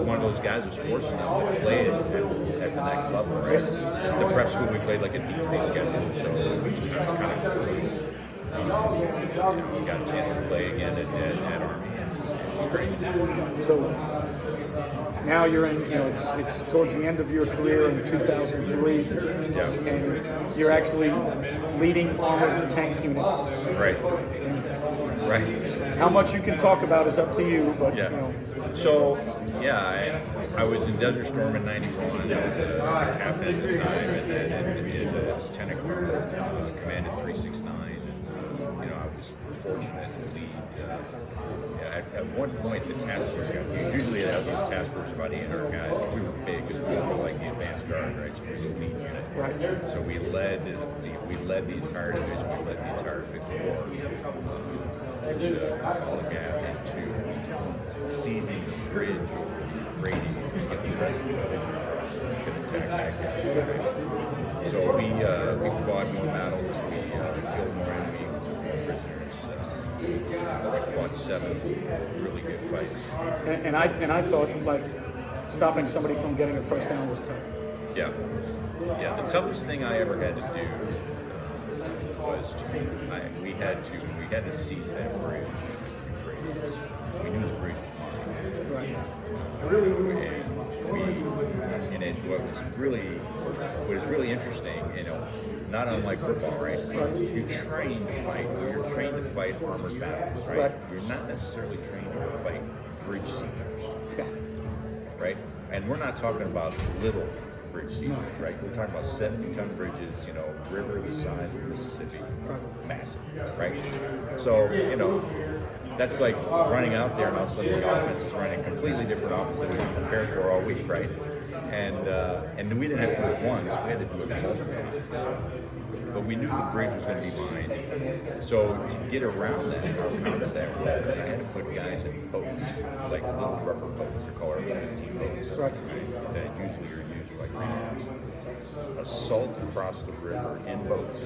one of those guys who's fortunate enough to play at the next level, right? At the prep school, we played like a D3 schedule, so it was just kind of we got a chance to play again at Army, and it was great. So now you're in, it's towards the end of your career in 2003, and you're actually leading armored tank units. Right. Right. How much you can talk about is up to you, but So, I was in Desert Storm in '91. I was a captain at the time, and then as a lieutenant colonel, commanded 369. And, I was fortunate to lead. At one point, the task force got huge. Usually, they have these task force about 800 guys. But we were big because we were like the advanced guard, right? So we were the lead unit. Right. So we led the entire division. We led the entire 5th Corps. All the gap into seizing the bridge over the Euphrates and get the rest of the division across and attack back in. So we fought more battles, we killed more enemies, we took more prisoners. They fought 7 really good fights. And I thought like stopping somebody from getting a first down was tough. Yeah. Yeah, the toughest thing I ever had to do was we had to seize that bridge. We knew the bridge was mine. Right. And what was really interesting, not unlike football, right? You train to fight. You're trained to fight armored battles, right? You're not necessarily trained to fight bridge seizures. Yeah. Right? And we're not talking about little bridge seizures, right? We're talking about 70-ton bridges, river the size of Mississippi, massive, right? So, that's like running out there and all of a sudden the offense is running a completely different offense than we've been prepared for all week, right? And we didn't have to do it once, we had to do it multiple times. But we knew the bridge was going to be mine. So to get around that, counter that was I had to put guys in boats, like little rubber boats, they're called 15 boats, that usually are used for like raiders. Assault across the river in boats,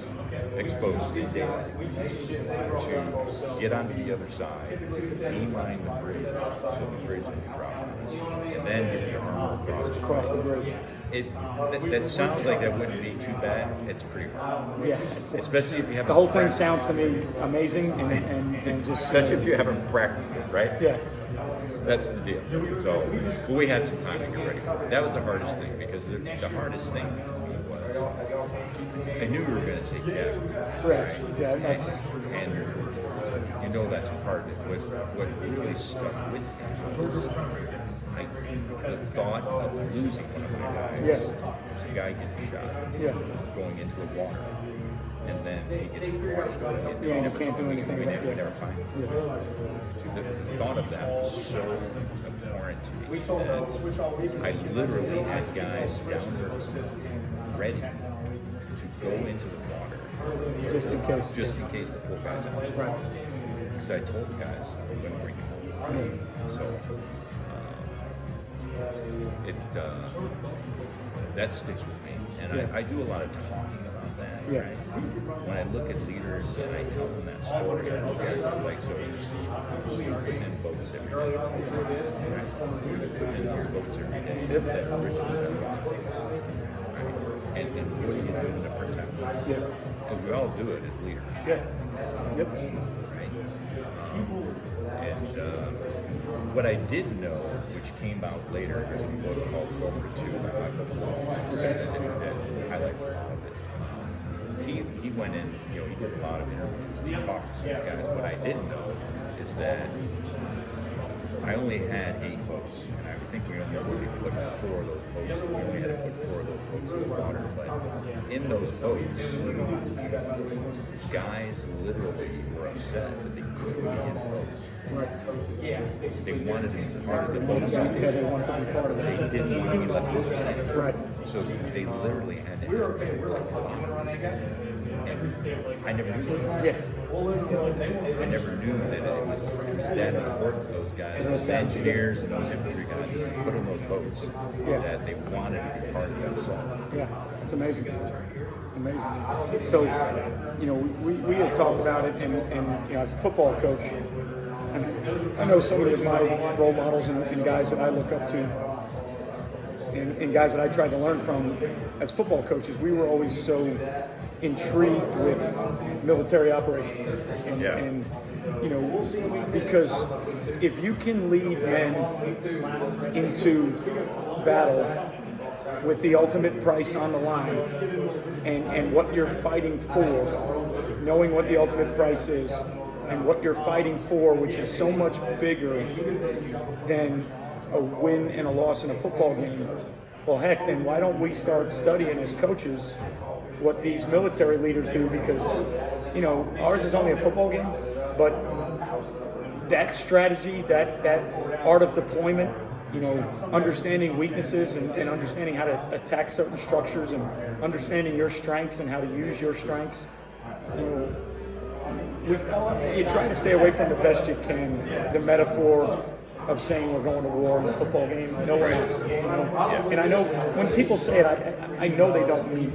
exposed in daylight, to get onto the other side, de-mine the bridge so the bridge can drop, and then get the armor Across the bridge. That sounds like that wouldn't be too bad. It's pretty hard. Yeah. Especially if you haven't. The whole thing practiced. sounds to me amazing and just. Especially if you haven't practiced it, right? Yeah. That's the deal. So we had some time to get ready for it. That was the hardest thing because the hardest thing was I knew we were going to take casualties. Right. Yeah. That's. And that's part of it. What really stuck with me was the thought of losing one of my guys. Yeah. The guy getting shot. Yeah. Going into the water. And then he gets washed away. Yeah, and you can't do anything We about it. never find him. The thought of that was so abhorrent to me. I literally had guys down there ready to go into the water. Just in case. Just in case to pull guys out. Right. Because I told guys we're going to bring you home. So that sticks with me. And I do a lot of talking about that. Yeah. Right? When I look at leaders and I tell them that story, I look at it like, so you're putting in boats every day. Right? You're putting in boats every day. That risk is right? And what are you doing to protect them? Yeah. Because we all do it as leaders. Yeah. Yep. Right? What I did know, which came out later, there's a book called Over 2 by Michael Malone that highlights a lot of it. He went in, he did a lot of interviews, he talked to some guys. What I didn't know is that I only had 8 boats, and I think we only put 4 of those boats. We only had to put 4 of those boats in the water, but in those boats, guys literally were upset that they couldn't be in boats. They wanted to be part of the boat. Yeah, they want to be part of They it. didn't want to be left behind. Right. So they literally had to have and I never knew that. Yeah. I never knew that it was that important to those guys, those engineers and those infantry guys that they put on those boats, that they wanted to be part of that assault. Yeah. It's amazing. Amazing. So, we had talked about it, and as a football coach, and I know so many of my role models and guys that I look up to, and guys that I tried to learn from as football coaches, we were always so intrigued with military operation. And because if you can lead men into battle with the ultimate price on the line and what you're fighting for, knowing what the ultimate price is and what you're fighting for, which is so much bigger than a win and a loss in a football game. Well, heck, then why don't we start studying as coaches what these military leaders do? Because, ours is only a football game, but that strategy, that art of deployment, understanding weaknesses and understanding how to attack certain structures and understanding your strengths and how to use your strengths, you try to stay away from the best you can, the metaphor, of saying we're going to war in a football game. I know we're not. You know? And I know when people say it, I know they don't mean.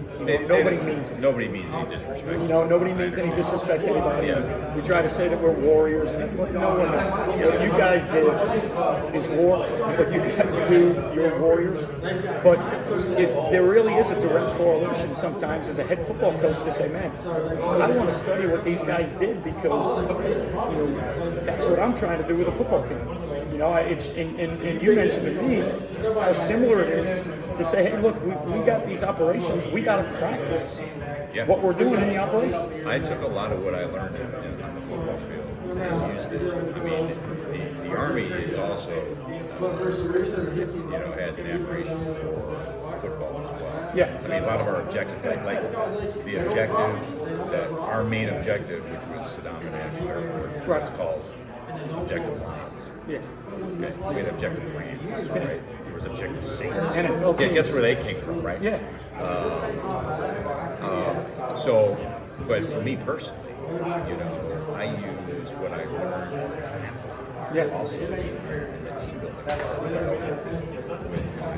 Nobody means it. Nobody means any disrespect. Nobody means any disrespect to anybody. Yeah. We try to say that we're warriors, and no, we're not. What you guys did is war. What you guys do, you're warriors. But there really is a direct correlation sometimes as a head football coach to say, man, I want to study what these guys did because that's what I'm trying to do with a football team. And you mentioned to me how similar it is to say, hey, look, we got these operations, we got to practice what we're doing in the operation. I took a lot of what I learned on the football field and used it. I mean, the Army is also, has an admiration for football as well. Yeah. I mean, a lot of our objectives, like the objective, our main objective, which was Saddam International Airport, was called Objective Lions. Yeah. Okay. We had Objective Rams, right? There was Objective Saints. NFL teams. Guess where they came from, right? Yeah. But for me personally, I use what I learned as a athlete. Also in the team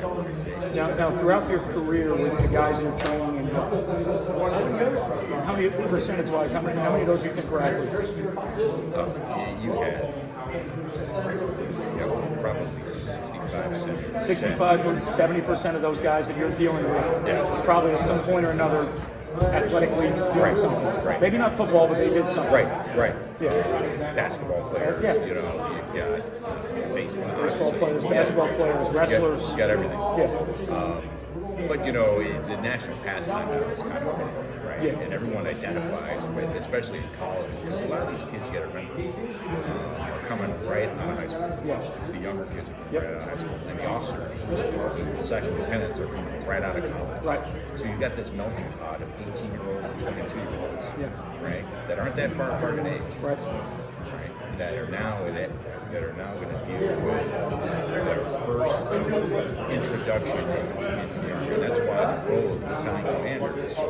building. Now, throughout your career with the guys you're training, and how many percentage-wise, how many of those do you think were athletes? You had probably 65, 65 to 70% of those guys that you're dealing with, probably at some point or another, athletically doing something. Right. Maybe not football, but they did something. Right. Yeah. Basketball players. Yeah. You've got baseball players, basketball players, wrestlers. You got everything. Yeah. But the national pastime now is kind of fun, right? Yeah. And everyone identifies with, especially in college, because a lot of these kids you got to remember are coming right out of high school. Yeah. The younger kids are coming right out of high school, and the officers, the second lieutenants are coming right out of college. Right. So you've got this melting pot of 18-year-olds and 22-year-olds, Yeah. right? That aren't that far apart in age. Right. That are now going to deal with their first introduction into the Army. And that's why the role of lieutenant commander is so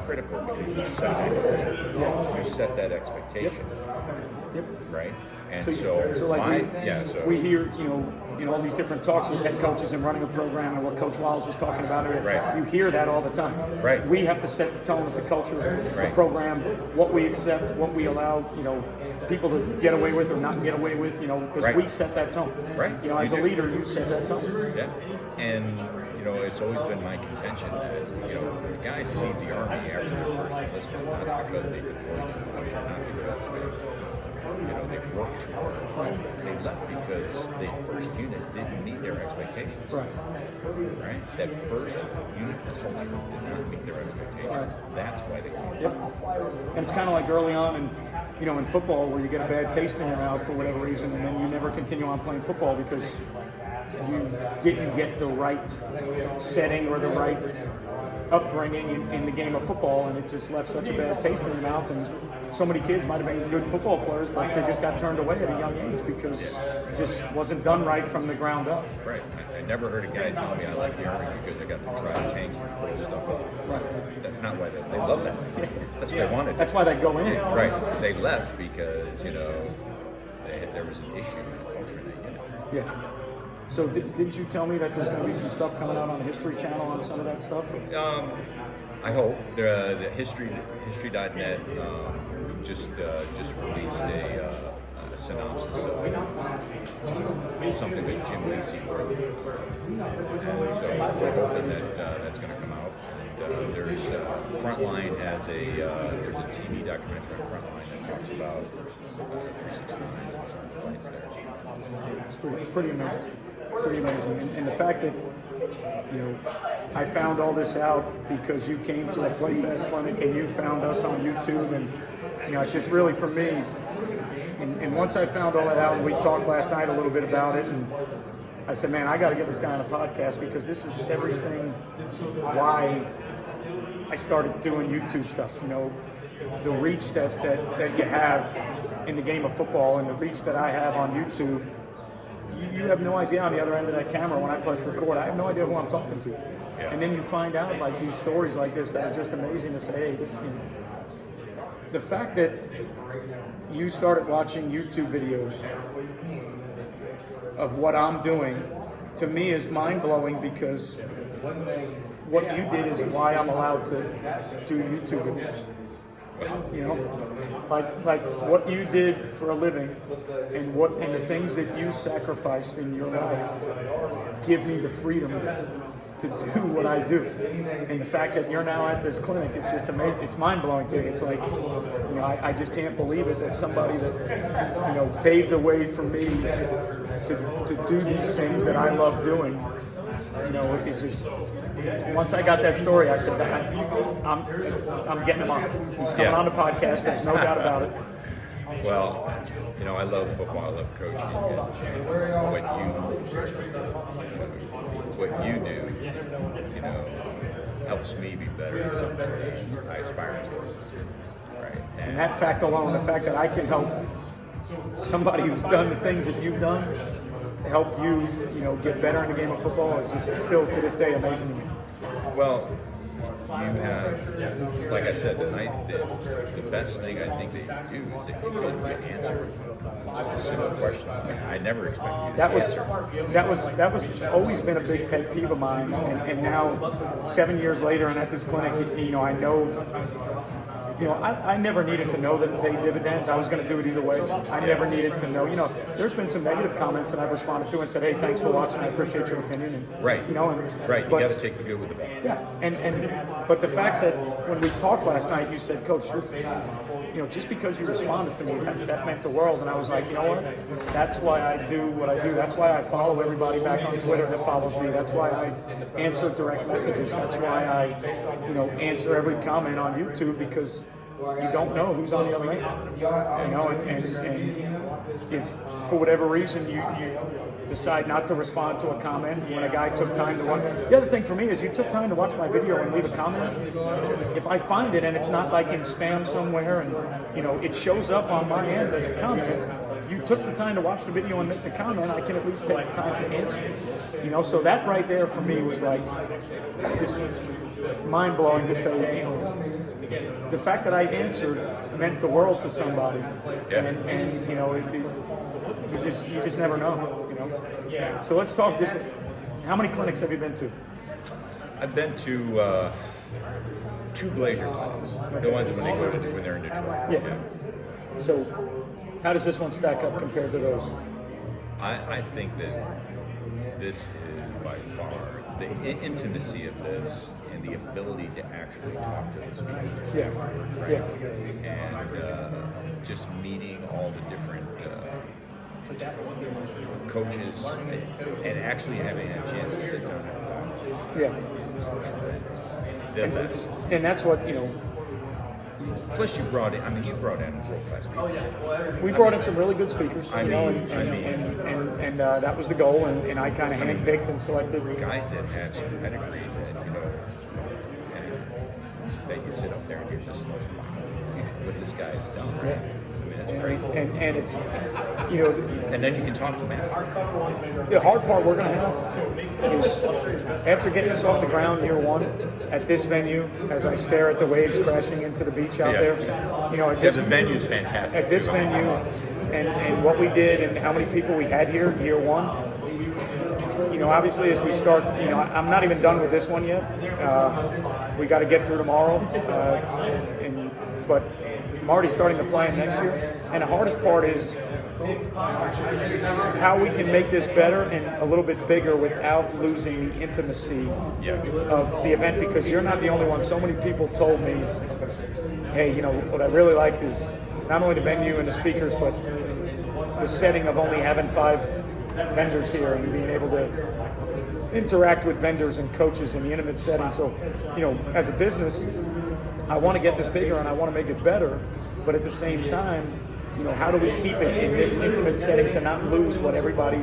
critical, because you set that culture, you set that expectation, Yep. right? And we hear, in all these different talks with head coaches and running a program, and what Coach Wiles was talking about, Right. You hear that all the time. Right. We have to set the tone of the culture, the Right. program, what we accept, what we allow, people to get away with or not get away with, because Right. we set that tone. Right. As a leader, you set that tone. Yeah, and it's always been my contention that the guys who leave the Army after their first enlistment, not because they did work too much, not because they worked too hard. They left because the first unit didn't meet their expectations. Right. Right. That first unit culture did not meet their expectations. Right. That's why they came. Yep. And it's kind of like early on in football where you get a bad taste in your mouth for whatever reason, and then you never continue on playing football because you didn't get the right setting or the right upbringing in the game of football, and it just left such a bad taste in your mouth. And so many kids might have been good football players, but they just got turned away at a young age because it just wasn't done right from the ground up. Right. I never heard a guy tell me I left the Army because I got to drive tanks and blow stuff up. Right. That's not why they love that. That's what they wanted. That's why they go in. Right. They left because there was an issue in the culture in that unit. Yeah. So didn't you tell me that there's going to be some stuff coming out on the History Channel on some of that stuff? I hope the history.net just released a synopsis of something that Jim Lacey wrote, and so we're hoping that that's going to come out. And there's Frontline has there's a TV documentary on Frontline that talks about 369 and some fights there. It's pretty amazing. Pretty amazing. And the fact that, I found all this out because you came to a PlayFast clinic and you found us on YouTube, and, it's just really for me. And once I found all that out, and we talked last night a little bit about it, and I said, man, I got to get this guy on a podcast because this is everything why I started doing YouTube stuff. The reach that you have in the game of football and the reach that I have on YouTube. You have no idea on the other end of that camera when I press record. I have no idea who I'm talking to. Yeah. And then you find out like these stories like this that are just amazing to say, hey, the fact that you started watching YouTube videos of what I'm doing, to me is mind-blowing, because what you did is why I'm allowed to do YouTube videos. You know, like what you did for a living, and the things that you sacrificed in your life give me the freedom to do what I do. And the fact that you're now at this clinic, it's just amazing. It's mind-blowing to me. It's like, you know, I just can't believe it that somebody that, you know, paved the way for me to do these things that I love doing. You know, it's just, once I got that story, I said, I'm getting him on. He's coming on the podcast. There's no doubt about it. Well, you know, I love football. I love coaching. What you do, you know, helps me be better at something that I aspire to. Right. And that fact alone, the fact that I can help somebody who's done the things that you've done, help you, you know, get better in the game of football, is just still to this day amazing to me. Well, you have, like I said, the best thing I think that you do is that you go to answer just a simple question. I never expected you to answer. That was always been a big pet peeve of mine, and now 7 years later, and at this clinic, you know, I know. You know, I never needed to know that it paid dividends. I was going to do it either way. I never needed to know. You know, there's been some negative comments that I've responded to and said, "Hey, thanks for watching. I appreciate your opinion." And, right. You know, right. You got to take the good with the bad. Yeah, but the fact that when we talked last night, you said, "Coach, you know, just because you responded to me, that meant the world." And I was like, you know what? That's why I do what I do. That's why I follow everybody back on Twitter that follows me. That's why I answer direct messages. That's why I, you know, answer every comment on YouTube, because you don't know who's on the other end. You know, and if for whatever reason you decide not to respond to a comment when a guy took time to watch. The other thing for me is you took time to watch my video and leave a comment. If I find it and it's not like in spam somewhere, and you know it shows up on my end as a comment, you took the time to watch the video and make the comment, I can at least take the time to answer. You know, so that right there for me was like just mind-blowing to say, you know, the fact that I answered meant the world to somebody. Yeah. And you know, you just never know, you know. So let's talk this. How many clinics have you been to? I've been to 2 Glacier clinics. The ones when they're in Detroit. Yeah. So how does this one stack up compared to those? I think that this is by far the intimacy of this and the ability to actually talk to the speaker. Yeah. And just meeting all the different coaches and actually having a chance to sit down and Yeah. the best. And that's what, you know, Plus, you brought in world-class people. we brought in some really good speakers, I you know, mean- and that was the goal, and I kind of handpicked and selected. Guys that had some pedigree that, you know, and that you sit up there and you're just like, wow, what this guy's done. Yeah. I mean, that's great. And it's, you know, And then you can talk to them after. the hard part we're going to have is after getting us off the ground year one at this venue, as I stare at the waves crashing into the beach out there, you know, Because the venue's fantastic. at this venue, and what we did and how many people we had here year one. You know, obviously as we start, you know, I'm not even done with this one yet. We got to get through tomorrow, but I'm already starting to plan next year. And the hardest part is how we can make this better and a little bit bigger without losing the intimacy of the event, because you're not the only one. So many people told me, hey, you know, what I really liked is not only the venue and the speakers, but the setting of only having 5 vendors here and being able to interact with vendors and coaches in the intimate setting. So, you know, as a business, I want to get this bigger and I want to make it better, but at the same time, you know, how do we keep it in this intimate setting to not lose what everybody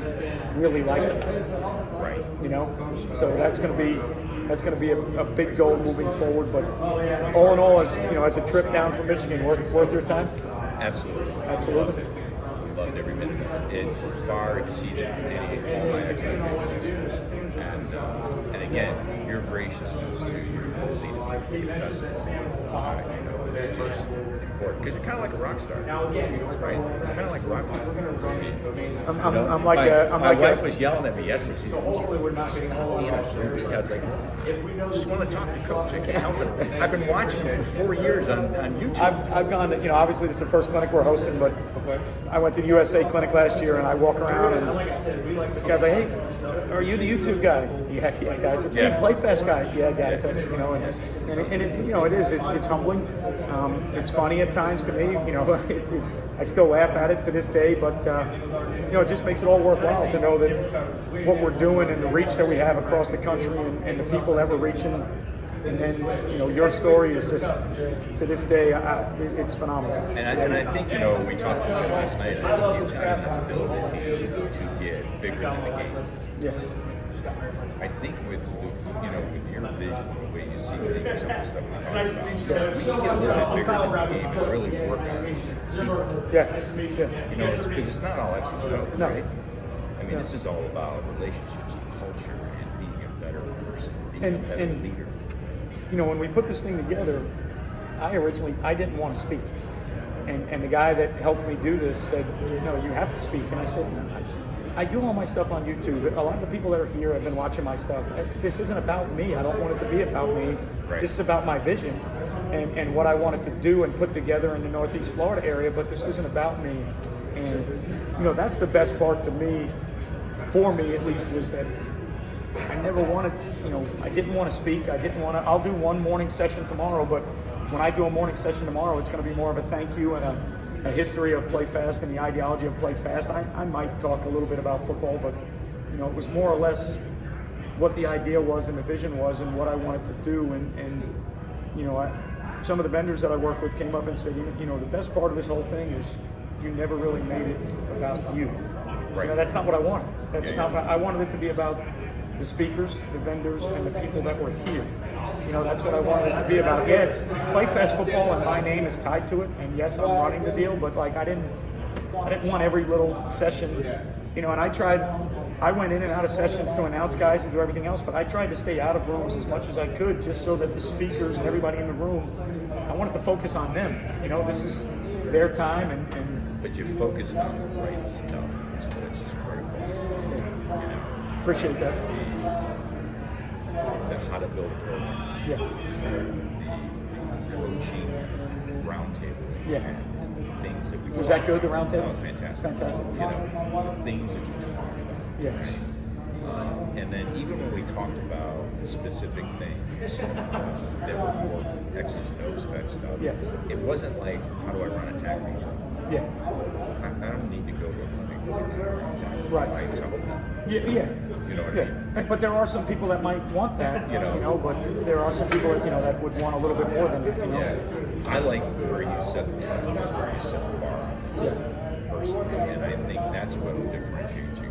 really liked about it? Right. You know, so that's going to be a big goal moving forward. But all in all, as you know, as a trip down from Michigan, worth your time? Absolutely. Absolutely. Loved every minute of it. It far exceeded all my expectations. And again, your graciousness to your ability to be accessible, you know, is just important. important because you're kind of like a rock star. Right? You're kind of like a rock star. I'm like my wife was yelling at me yesterday. She said, "Stop being a groupie." I was like, I just want to talk to Coach. I can't help it. I've been watching him for 4 years on YouTube. I've gone to, obviously this is the first clinic we're hosting, but I went to the USA clinic last year and I walk around and this guy's like, "Hey, are you the YouTube guy?" Yeah, guys. Hey, PlayFast guy. Yeah, guys. That's and it is. It's humbling. It's funny at times to me. I still laugh at it to this day, but it just makes it all worthwhile to know that what we're doing and the reach that we have across the country and the people that we're reaching. And then, your story is just, to this day, it's phenomenal. And I think, we talked about it last night. I think you've got an ability to get bigger than the game. Yeah. I think with your vision, the way you see things, some of the stuff we talk about, we can get a little bit bigger than the game and really work on people. Yeah. Because it's not all X's and O's, No. right? I mean, this is all about relationships and culture and being a better person, being a better leader. When we put this thing together, I didn't want to speak. And the guy that helped me do this said, "No, you have to speak." And I said, I do all my stuff on YouTube. A lot of the people that are here have been watching my stuff. This isn't about me. I don't want it to be about me. Right. This is about my vision and what I wanted to do and put together in the Northeast Florida area, but this isn't about me. And, that's the best part to me, for me at least, was that I never wanted, I didn't want to speak. I'll do one morning session tomorrow, but when I do a morning session tomorrow, it's going to be more of a thank you and a history of PlayFast and the ideology of PlayFast. I might talk a little bit about football, but, it was more or less what the idea was and the vision was and what I wanted to do. And some of the vendors that I work with came up and said, the best part of this whole thing is you never really made it about you. Right. That's not what I wanted. I wanted it to be about the speakers, the vendors, and the people that were here. That's what I wanted it to be about. Yeah, it's PlayFast football, and my name is tied to it. And yes, I'm running the deal, but I didn't want every little session. And I went in and out of sessions to announce guys and do everything else, but I tried to stay out of rooms as much as I could, just so that the speakers and everybody in the room, I wanted to focus on them. This is their time, and But you're focused on the right stuff, which is critical. appreciate that. The how to build a program. Yeah. The coaching roundtable. Yeah. Things that we Was that good, the round table? That was fantastic. Fantastic. Things that we talked about. Yes. And then even when we talked about specific things that were more X's and O's type stuff, it wasn't like, how do I run a tag meet? Yeah. I don't need to go to a clinic to get that. Right. So, Yeah. you know what I mean? But there are some people that might want that, but there are some people that, that would want a little bit more than that, Yeah. I like where you set the tone, where you set the bar personally, and I think that's what will differentiate you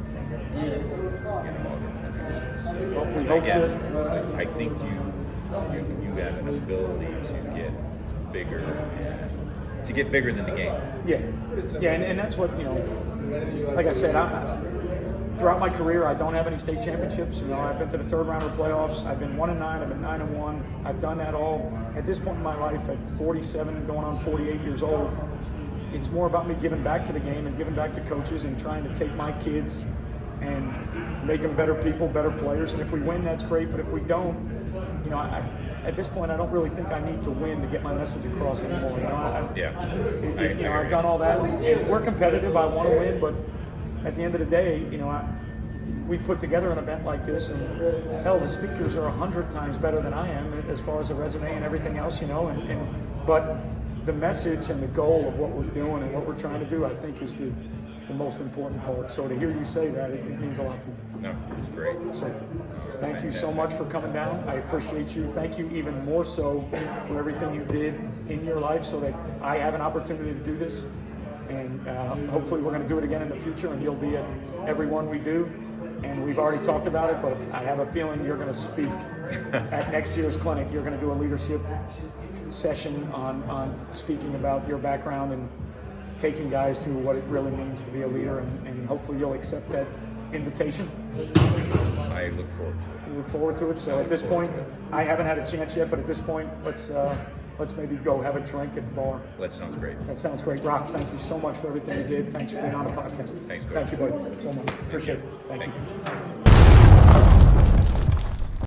from other clinics. Well, we hope Again, to. I think you have an ability to get bigger than the game. Yeah, and that's what, like I said, throughout my career, I don't have any state championships. I've been to the third round of playoffs. I've been 1-9. I've been 9-1. I've done that all. At this point in my life, at 47, going on 48 years old, it's more about me giving back to the game and giving back to coaches and trying to take my kids and make them better people, better players. And if we win, that's great. But if we don't, at this point, I don't really think I need to win to get my message across anymore. I've done all that. And we're competitive. I want to win, but at the end of the day, we put together an event like this, and hell, the speakers are 100 times better than I am as far as a resume and everything else, but the message and the goal of what we're doing and what we're trying to do, I think, is the most important part. So to hear you say that, it means a lot to me. No, it's great. So thank you so much for coming down. I appreciate you. Thank you even more so for everything you did in your life so that I have an opportunity to do this. And hopefully we're going to do it again in the future, and you'll be at every one we do. And we've already talked about it, but I have a feeling you're going to speak at next year's clinic. You're going to do a leadership session on speaking about your background and taking guys to what it really means to be a leader, and hopefully you'll accept that invitation. I look forward to it. We look forward to it. So at this point, I haven't had a chance yet, but at this point, let's let's maybe go have a drink at the bar. That sounds great. That sounds great. Rock, thank you so much for everything you did. Thanks for being on the podcast. Thanks, Coach. Thank you, buddy, so much. Appreciate it. Thank you.